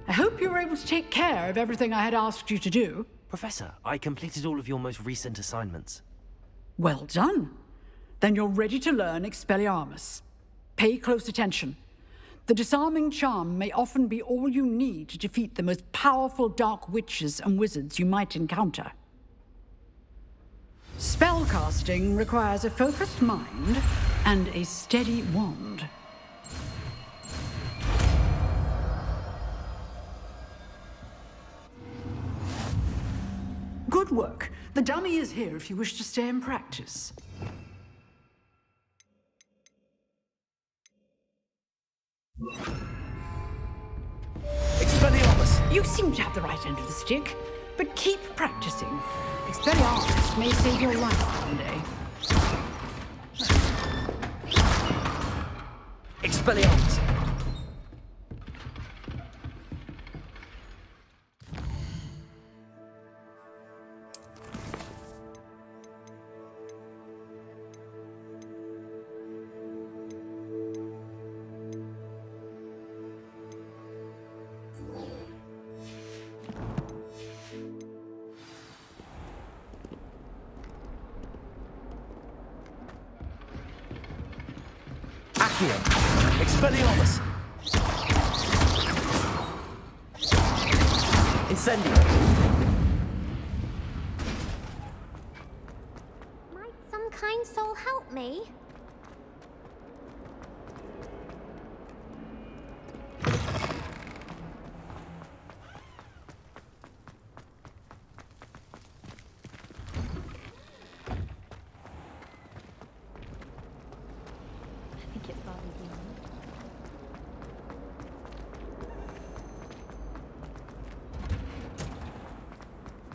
I hope you were able to take care of everything I had asked you to do. Professor, I completed all of your most recent assignments. Well done. Then you're ready to learn Expelliarmus. Pay close attention. The disarming charm may often be all you need to defeat the most powerful dark witches and wizards you might encounter. Spellcasting requires a focused mind and a steady wand. Good work. The dummy is here if you wish to stay and practice. Expelliarmus! You seem to have the right end of the stick, but keep practicing. Expelliarmus may save your life one day. Expelliarmus! Accio! Expelliarmus! Incendio! Might some kind soul help me?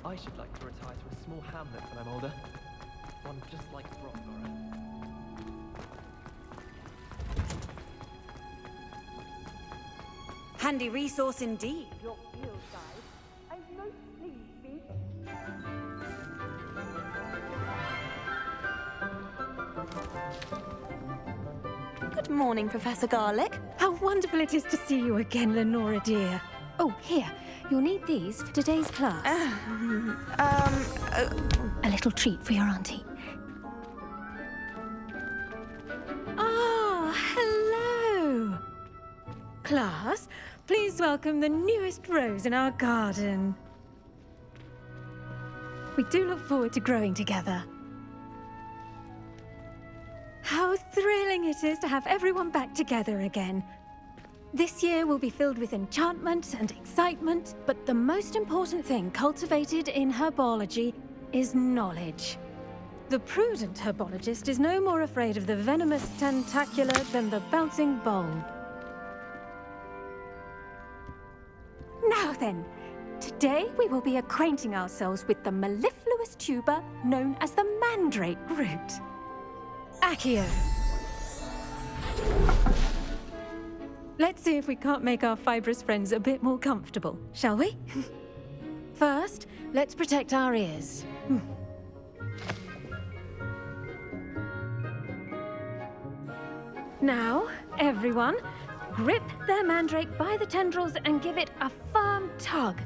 I should like to retire to a small hamlet when I'm older. One just like Brockborough. Handy resource indeed, your field guide. I'm most pleased, Good morning, Professor Garlick. How wonderful it is to see you again, Lenora dear. Oh, here. You'll need these for today's class. A little treat for your auntie. Ah, hello. Class, please welcome the newest rose in our garden. We do look forward to growing together. How thrilling it is to have everyone back together again. This year will be filled with enchantment and excitement, but the most important thing cultivated in herbology is knowledge. The prudent herbologist is no more afraid of the venomous tentacula than the bouncing bulb. Now then, today we will be acquainting ourselves with the mellifluous tuber known as the mandrake root. Accio. Let's see if we can't make our fibrous friends a bit more comfortable, shall we? First, let's protect our ears. Now, everyone, grip their mandrake by the tendrils and give it a firm tug.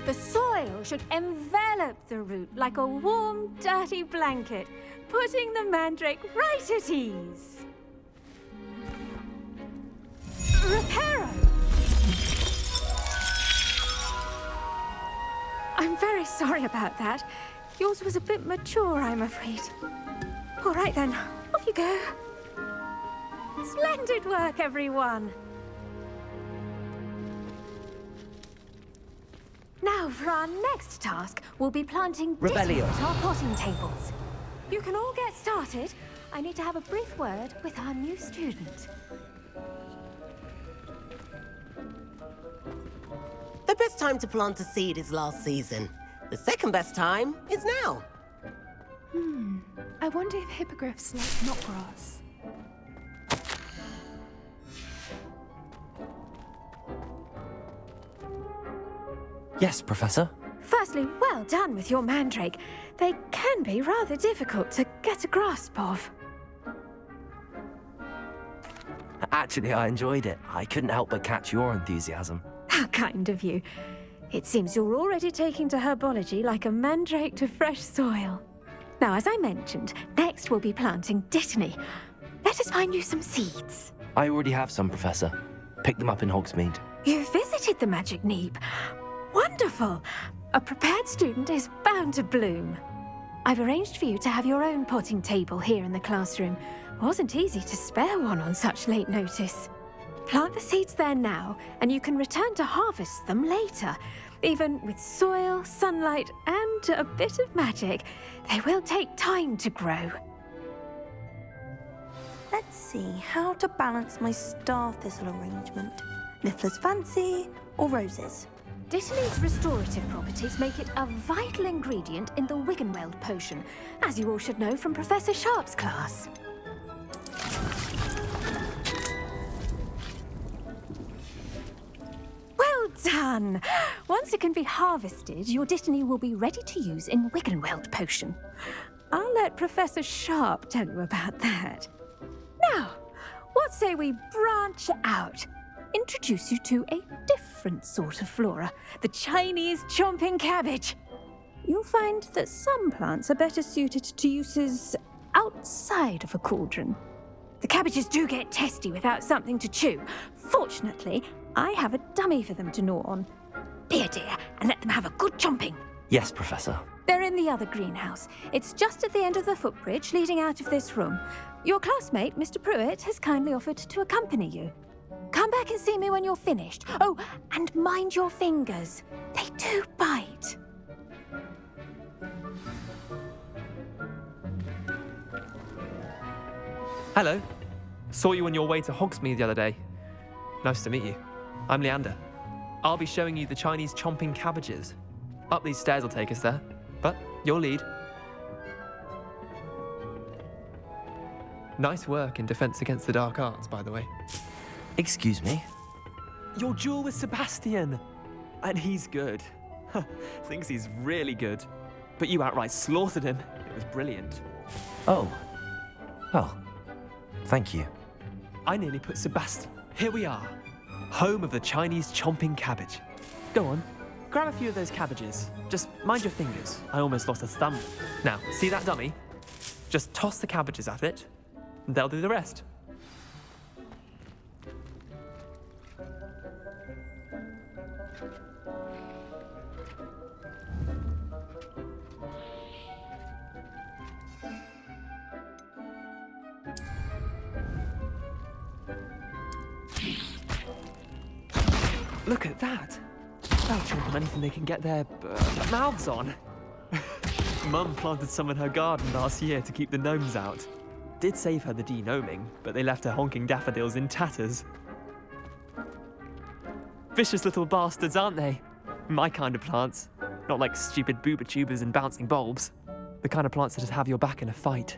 The soil should envelop the root like a warm, dirty blanket, putting the mandrake right at ease. Reparo! I'm very sorry about that. Yours was a bit mature, I'm afraid. All right then, off you go. Splendid work, everyone. Now, for our next task, we'll be planting Revelio. at our potting tables. You can all get started. I need to have a brief word with our new student. The best time to plant a seed is last season. The second best time is now. I wonder if hippogriffs like knotgrass. Yes, Professor. Firstly, well done with your mandrake. They can be rather difficult to get a grasp of. Actually, I enjoyed it. I couldn't help but catch your enthusiasm. How kind of you. It seems you're already taking to herbology like a mandrake to fresh soil. Now, as I mentioned, next we'll be planting dittany. Let us find you some seeds. I already have some, Professor. Picked them up in Hogsmeade. You visited the Magic Neep. Wonderful! A prepared student is bound to bloom. I've arranged for you to have your own potting table here in the classroom. Wasn't easy to spare one on such late notice. Plant the seeds there now, and you can return to harvest them later. Even with soil, sunlight, and a bit of magic, they will take time to grow. Let's see how to balance my star thistle arrangement. Niffler's fancy or roses? Dittany's restorative properties make it a vital ingredient in the Wiggenweld potion, as you all should know from Professor Sharp's class. Well done! Once it can be harvested, your Dittany will be ready to use in Wiggenweld potion. I'll let Professor Sharp tell you about that. Now, what say we branch out? Introduce you to a different sort of flora, the Chinese chomping cabbage. You'll find that some plants are better suited to uses outside of a cauldron. The cabbages do get testy without something to chew. Fortunately, I have a dummy for them to gnaw on. Be a dear and let them have a good chomping. Yes, Professor. They're in the other greenhouse. It's just at the end of the footbridge leading out of this room. Your classmate, Mr. Pruitt, has kindly offered to accompany you. Come back and see me when you're finished. Oh, and mind your fingers. They do bite. Hello. Saw you on your way to Hogsmeade the other day. Nice to meet you. I'm Leander. I'll be showing you the Chinese chomping cabbages. Up these stairs will take us there, but your lead. Nice work in Defense Against the Dark Arts, by the way. Excuse me? Your duel with Sebastian! And he's good. Thinks he's really good. But you outright slaughtered him. It was brilliant. Oh. Well, thank you. I nearly put Sebastian. Here we are. Home of the Chinese chomping cabbage. Go on. Grab a few of those cabbages. Just mind your fingers. I almost lost a thumb. Now, see that dummy? Just toss the cabbages at it, and they'll do the rest. Look at that. They'll chomp on anything they can get their mouths on. Mum planted some in her garden last year to keep the gnomes out. Did save her the de-gnoming, but they left her honking daffodils in tatters. Vicious little bastards, aren't they? My kind of plants. Not like stupid booba tubers and bouncing bulbs. The kind of plants that'd have your back in a fight.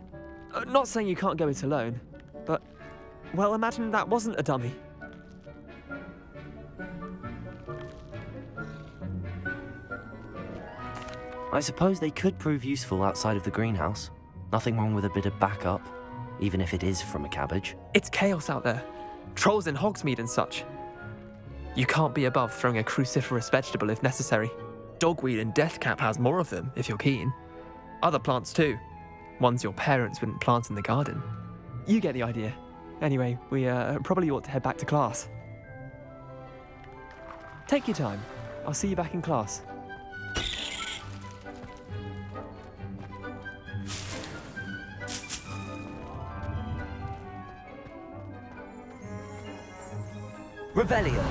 Not saying you can't go it alone, but, well, imagine that wasn't a dummy. I suppose they could prove useful outside of the greenhouse. Nothing wrong with a bit of backup, even if it is from a cabbage. It's chaos out there. Trolls in Hogsmeade and such. You can't be above throwing a cruciferous vegetable if necessary. Dogweed and deathcap has more of them, if you're keen. Other plants too. Ones your parents wouldn't plant in the garden. You get the idea. Anyway, we probably ought to head back to class. Take your time. I'll see you back in class. Revelio.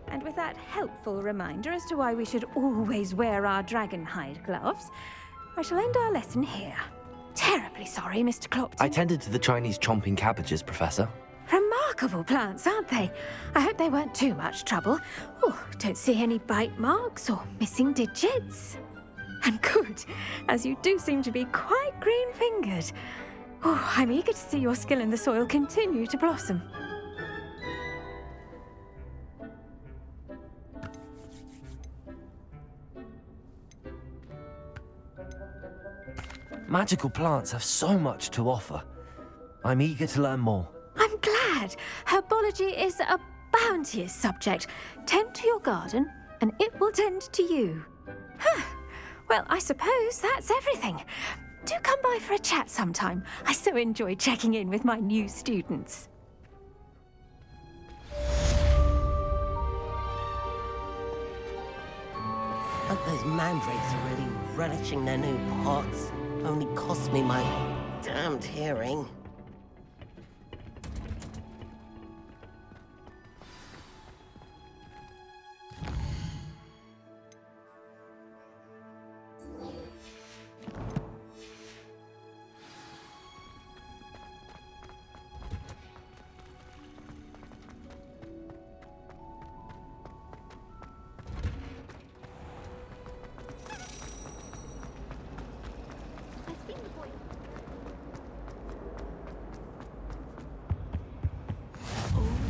And with that helpful reminder as to why we should always wear our dragon hide gloves, I shall end our lesson here. Terribly sorry, Mr. Clopton. I tended to the Chinese chomping cabbages, Professor. Remarkable plants, aren't they? I hope they weren't too much trouble. Oh, don't see any bite marks or missing digits. And good, as you do seem to be quite green-fingered. Oh, I'm eager to see your skill in the soil continue to blossom. Magical plants have so much to offer. I'm eager to learn more. I'm glad. Herbology is a bounteous subject. Tend to your garden, and it will tend to you. Well, I suppose that's everything. Do come by for a chat sometime. I so enjoy checking in with my new students. Hope those mandrakes are really relishing their new pots. Only cost me my damned hearing.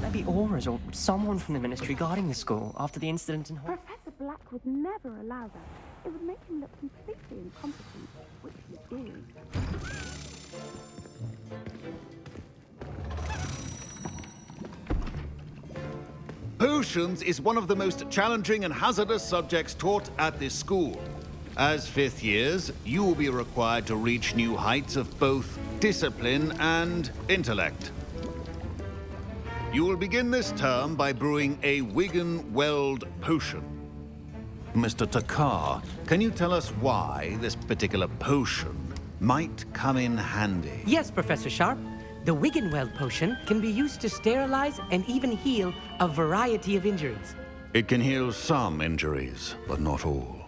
Maybe Auras or someone from the ministry guarding the school after the incident in Hogwarts. Professor Black would never allow that. It would make him look completely incompetent, which he is. Potions is one of the most challenging and hazardous subjects taught at this school. As fifth years, you will be required to reach new heights of both discipline and intellect. You will begin this term by brewing a Wigan-Weld potion. Mr. Takar, can you tell us why this particular potion might come in handy? Yes, Professor Sharp. The Wigan-Weld potion can be used to sterilize and even heal a variety of injuries. It can heal some injuries, but not all.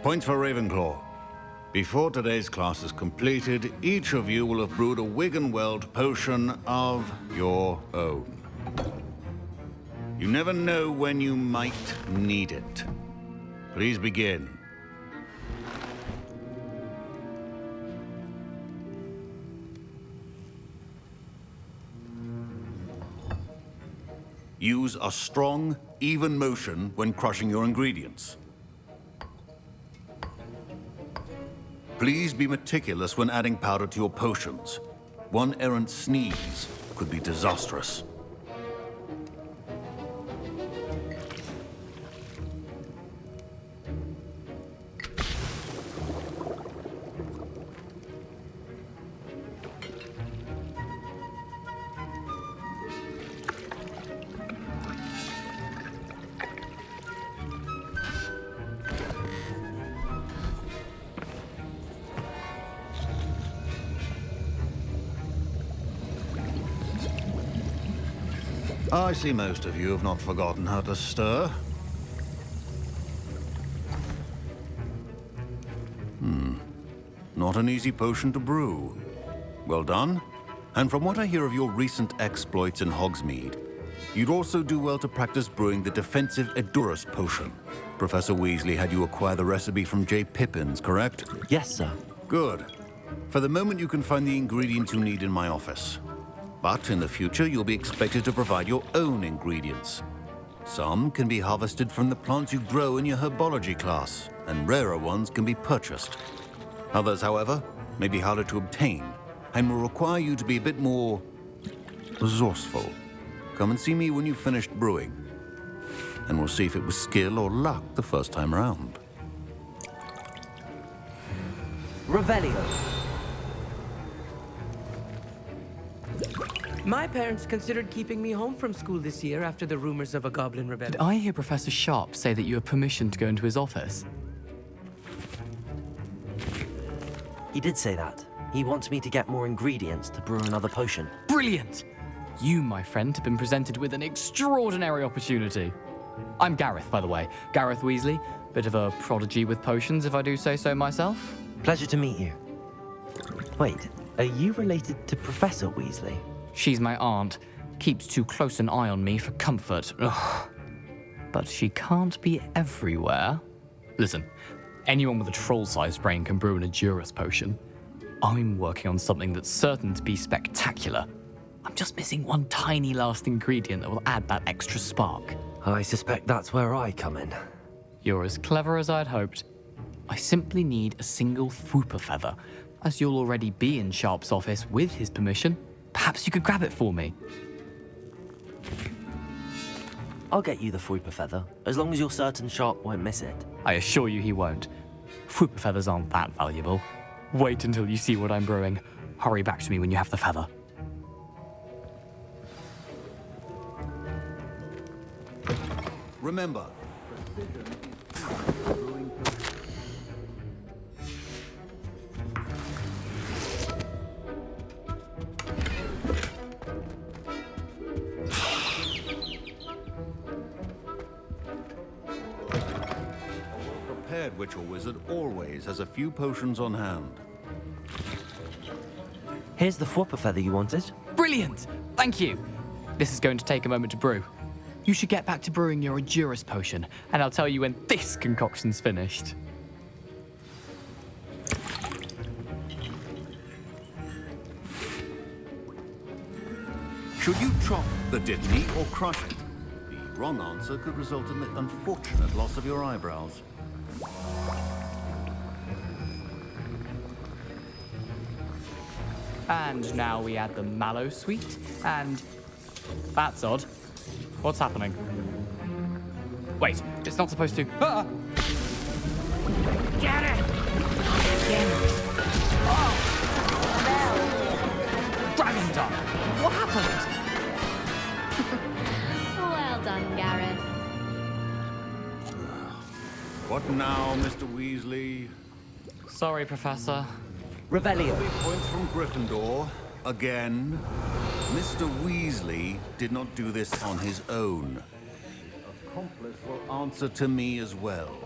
Points for Ravenclaw. Before today's class is completed, each of you will have brewed a Wigan-Weld potion of your own. You never know when you might need it. Please begin. Use a strong, even motion when crushing your ingredients. Please be meticulous when adding powder to your potions. One errant sneeze could be disastrous. I see most of you have not forgotten how to stir. Not an easy potion to brew. Well done. And from what I hear of your recent exploits in Hogsmeade, you'd also do well to practice brewing the defensive Edurus potion. Professor Weasley had you acquire the recipe from J. Pippins, correct? Yes, sir. Good. For the moment, you can find the ingredients you need in my office. But in the future, you'll be expected to provide your own ingredients. Some can be harvested from the plants you grow in your herbology class, and rarer ones can be purchased. Others, however, may be harder to obtain, and will require you to be a bit more resourceful. Come and see me when you've finished brewing, and we'll see if it was skill or luck the first time around. Revelio. My parents considered keeping me home from school this year after the rumors of a goblin rebellion. Did I hear Professor Sharp say that you have permission to go into his office? He did say that. He wants me to get more ingredients to brew another potion. Brilliant! You, my friend, have been presented with an extraordinary opportunity. I'm Gareth, by the way. Gareth Weasley. Bit of a prodigy with potions, if I do say so myself. Pleasure to meet you. Wait, are you related to Professor Weasley? She's my aunt. Keeps too close an eye on me for comfort. Ugh. But she can't be everywhere. Listen, anyone with a troll-sized brain can brew an Edurus potion. I'm working on something that's certain to be spectacular. I'm just missing one tiny last ingredient that will add that extra spark. I suspect that's where I come in. You're as clever as I'd hoped. I simply need a single Fwooper feather, As you'll already be in Sharp's office with his permission, perhaps you could grab it for me. I'll get you the Fruiper feather, as long as you're certain Sharp won't miss it. I assure you he won't. Fruiper feathers aren't that valuable. Wait until you see what I'm brewing. Hurry back to me when you have the feather. Remember, prepared witch or wizard always has a few potions on hand. Here's the Fruiper feather you wanted. Brilliant! Thank you! This is going to take a moment to brew. You should get back to brewing your Edurus potion, and I'll tell you when this concoction's finished. Should you chop the Dittany or crush it? The wrong answer could result in the unfortunate loss of your eyebrows. And now we add the mallow sweet, and... That's odd. What's happening? Wait, it's not supposed to... Ah! Get it! Oh! Dragon Dog! What happened? Well done, Gareth. What now, Mr. Weasley? Sorry, Professor. Revelio. 3 points from Gryffindor. Again. Mr. Weasley did not do this on his own. The accomplice will answer to me as well.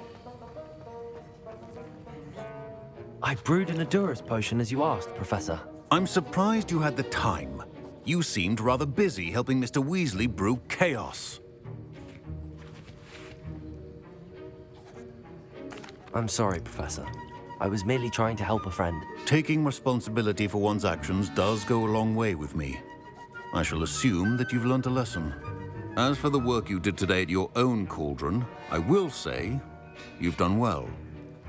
I brewed an Edurus potion as you asked, Professor. I'm surprised you had the time. You seemed rather busy helping Mr. Weasley brew chaos. I'm sorry, Professor. I was merely trying to help a friend. Taking responsibility for one's actions does go a long way with me. I shall assume that you've learnt a lesson. As for the work you did today at your own cauldron, I will say you've done well.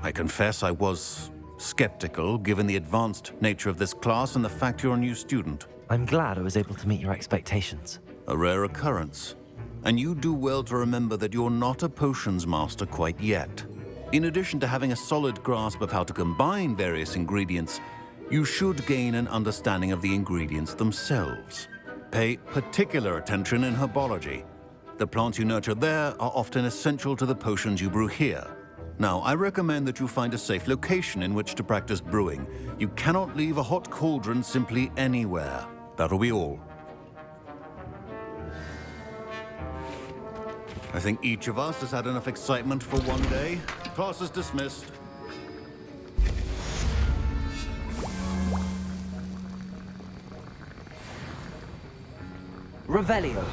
I confess I was skeptical, given the advanced nature of this class and the fact you're a new student. I'm glad I was able to meet your expectations. A rare occurrence. And you do well to remember that you're not a potions master quite yet. In addition to having a solid grasp of how to combine various ingredients, you should gain an understanding of the ingredients themselves. Pay particular attention in herbology. The plants you nurture there are often essential to the potions you brew here. Now, I recommend that you find a safe location in which to practice brewing. You cannot leave a hot cauldron simply anywhere. That'll be all. I think each of us has had enough excitement for one day. Class is dismissed. Revelio.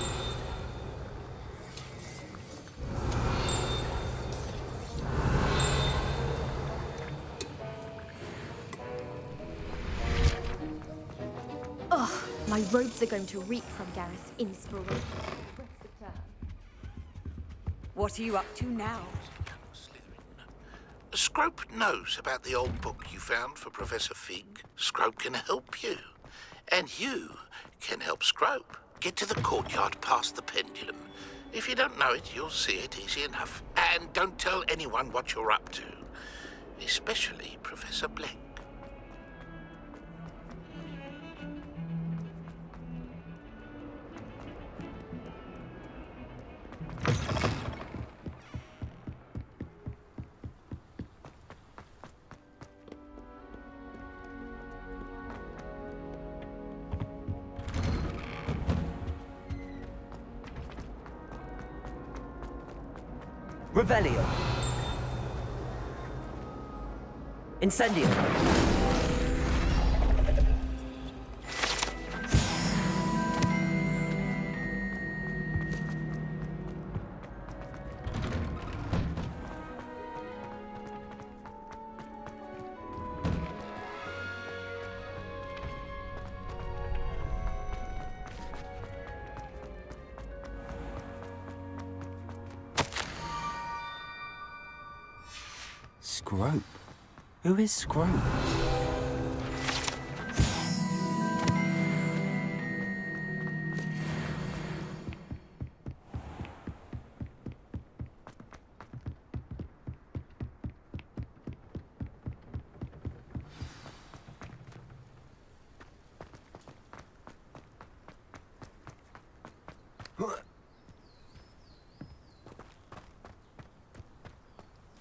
Ugh, my robes are going to reek from Gareth's inspiration. What are you up to now? Scrope knows about the old book you found for Professor Fig. Scrope can help you. And you can help Scrope. Get to the courtyard past the pendulum. If you don't know it, you'll see it easy enough. And don't tell anyone what you're up to. Especially Professor Black. Revelio. Incendio. Scrope? Who is Scrope?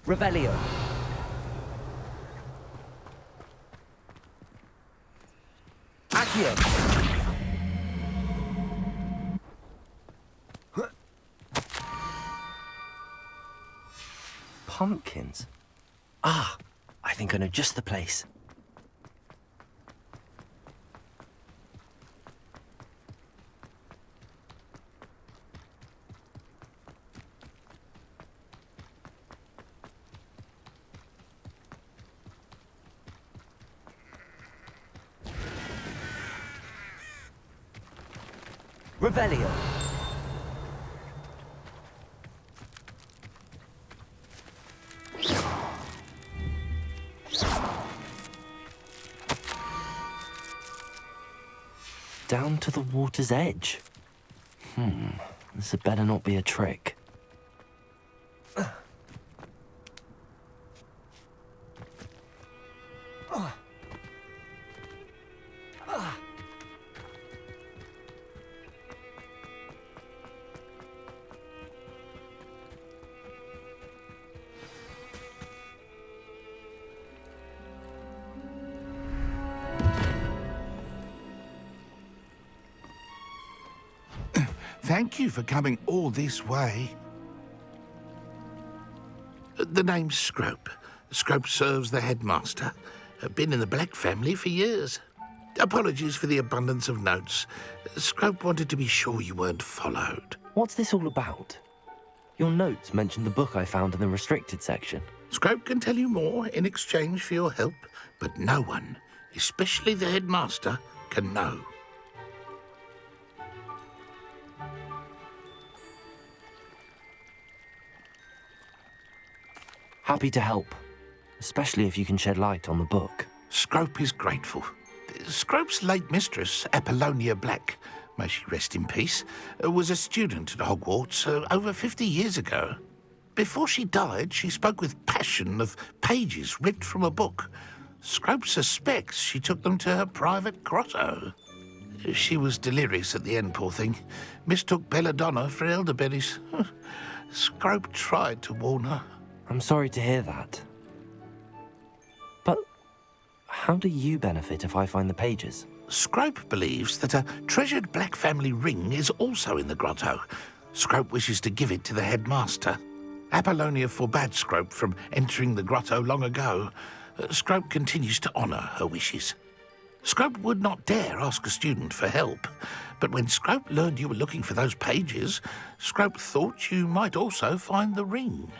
Revelio. Accio. Pumpkins? Ah, I think I know just the place. Revelio. Down to the water's edge. This had better not be a trick. Thank you for coming all this way. The name's Scrope. Scrope serves the headmaster. Been in the Black family for years. Apologies for the abundance of notes. Scrope wanted to be sure you weren't followed. What's this all about? Your notes mentioned the book I found in the restricted section. Scrope can tell you more in exchange for your help, but no one, especially the headmaster, can know. Happy to help, especially if you can shed light on the book. Scrope is grateful. Scrope's late mistress, Apollonia Black, may she rest in peace, was a student at Hogwarts over 50 years ago. Before she died, she spoke with passion of pages ripped from a book. Scrope suspects she took them to her private grotto. She was delirious at the end, poor thing. Mistook belladonna for elderberries. Scrope tried to warn her. I'm sorry to hear that. But how do you benefit if I find the pages? Scrope believes that a treasured Black family ring is also in the grotto. Scrope wishes to give it to the headmaster. Apollonia forbade Scrope from entering the grotto long ago. Scrope continues to honour her wishes. Scrope would not dare ask a student for help, but when Scrope learned you were looking for those pages, Scrope thought you might also find the ring.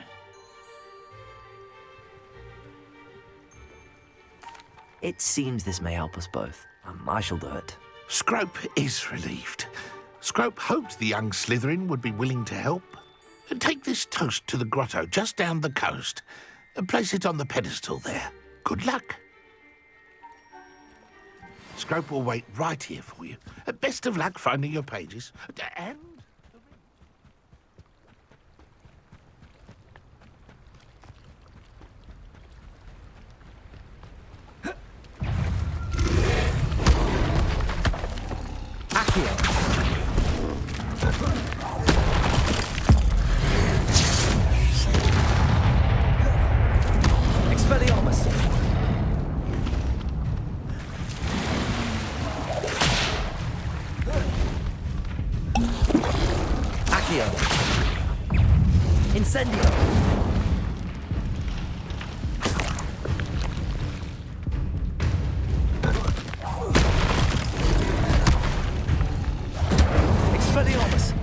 It seems this may help us both. I shall do it. Scrope is relieved. Scrope hoped the young Slytherin would be willing to help. Take this toast to the grotto just down the coast and place it on the pedestal there. Good luck. Scrope will wait right here for you. Best of luck finding your pages. And... Expelliarmus! Accio! Incendio! Expelliarmus!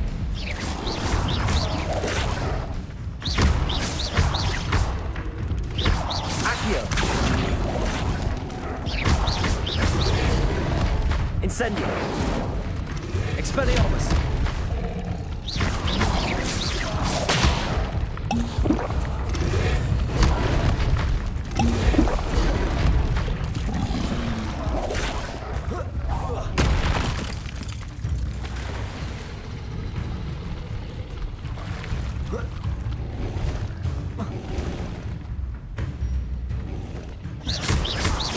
Accio! Incendio! Expelliarmus!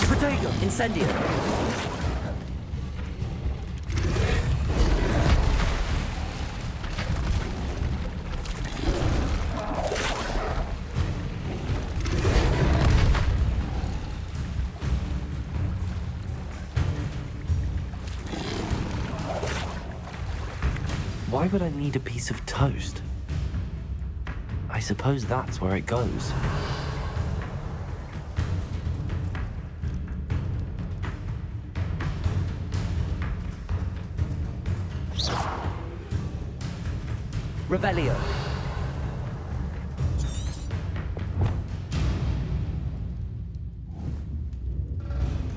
Protego! Incendio! Why would I need a piece of toast? I suppose that's where it goes. Revelio.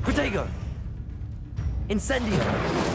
Protego! Incendio!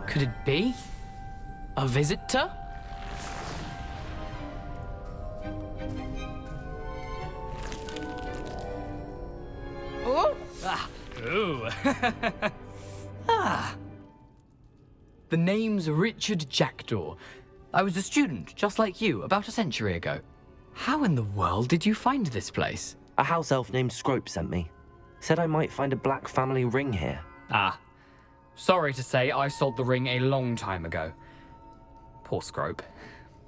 Could it be? A visitor? Oh! Ah! Ooh! Ah! The name's Richard Jackdaw. I was a student, just like you, about a century ago. How in the world did you find this place? A house elf named Scrope sent me. Said I might find a black family ring here. Ah. Sorry to say, I sold the ring a long time ago. Poor Scrope.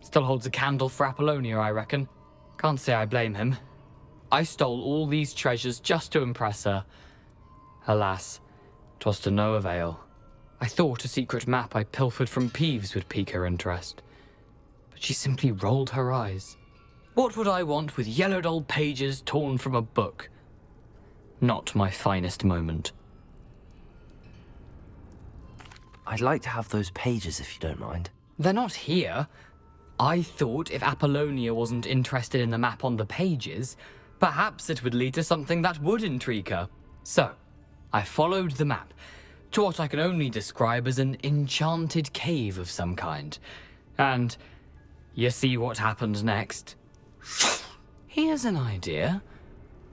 Still holds a candle for Apollonia, I reckon. Can't say I blame him. I stole all these treasures just to impress her. Alas, 'twas to no avail. I thought a secret map I pilfered from Peeves would pique her interest. But she simply rolled her eyes. What would I want with yellowed old pages torn from a book? Not my finest moment. I'd like to have those pages if you don't mind. They're not here. I thought if Apollonia wasn't interested in the map on the pages, perhaps it would lead to something that would intrigue her. So, I followed the map to what I can only describe as an enchanted cave of some kind. And you see what happened next? Here's an idea.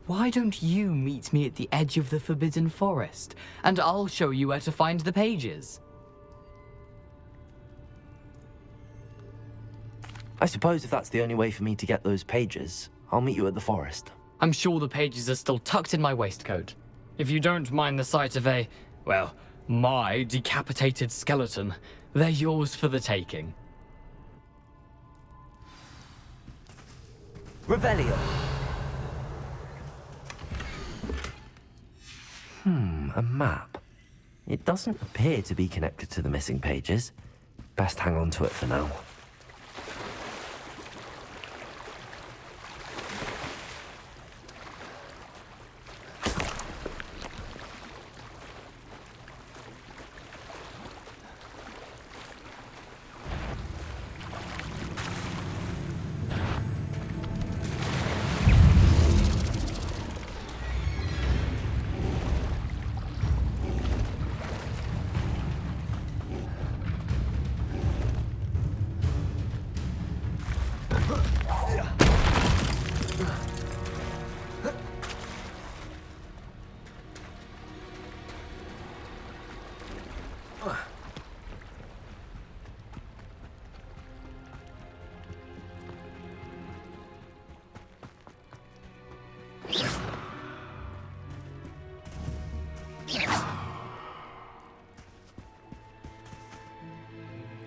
Why don't you meet me at the edge of the Forbidden Forest, and I'll show you where to find the pages? I suppose if that's the only way for me to get those pages, I'll meet you at the forest. I'm sure the pages are still tucked in my waistcoat. If you don't mind the sight of well, my decapitated skeleton, they're yours for the taking. Revelio! A map. It doesn't appear to be connected to the missing pages. Best hang on to it for now.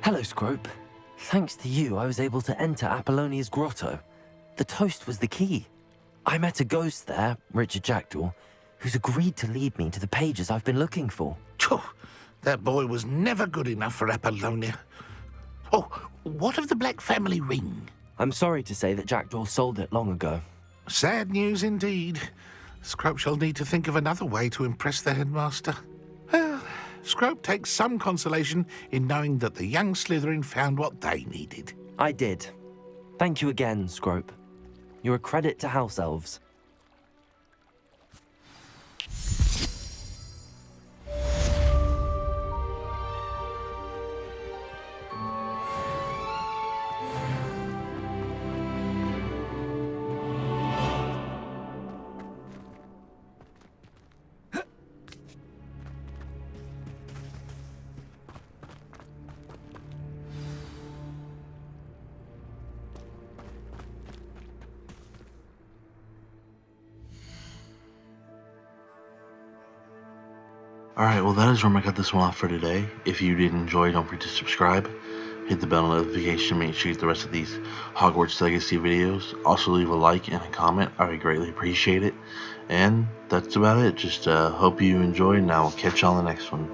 Hello, Scrope. Thanks to you, I was able to enter Apollonia's grotto. The toast was the key. I met a ghost there, Richard Jackdaw, who's agreed to lead me to the pages I've been looking for. Phew, that boy was never good enough for Apollonia. Oh, what of the Black family ring? I'm sorry to say that Jackdaw sold it long ago. Sad news indeed. Scrope shall need to think of another way to impress the headmaster. Well, Scrope takes some consolation in knowing that the young Slytherin found what they needed. I did. Thank you again, Scrope. You're a credit to House Elves. Alright, well that is where I'm going to cut this one off for today. If you did enjoy, don't forget to subscribe, hit the bell notification, make sure you get the rest of these Hogwarts Legacy videos. Also leave a like and a comment, I would greatly appreciate it. And that's about it. Just hope you enjoyed, and I will catch you on the next one.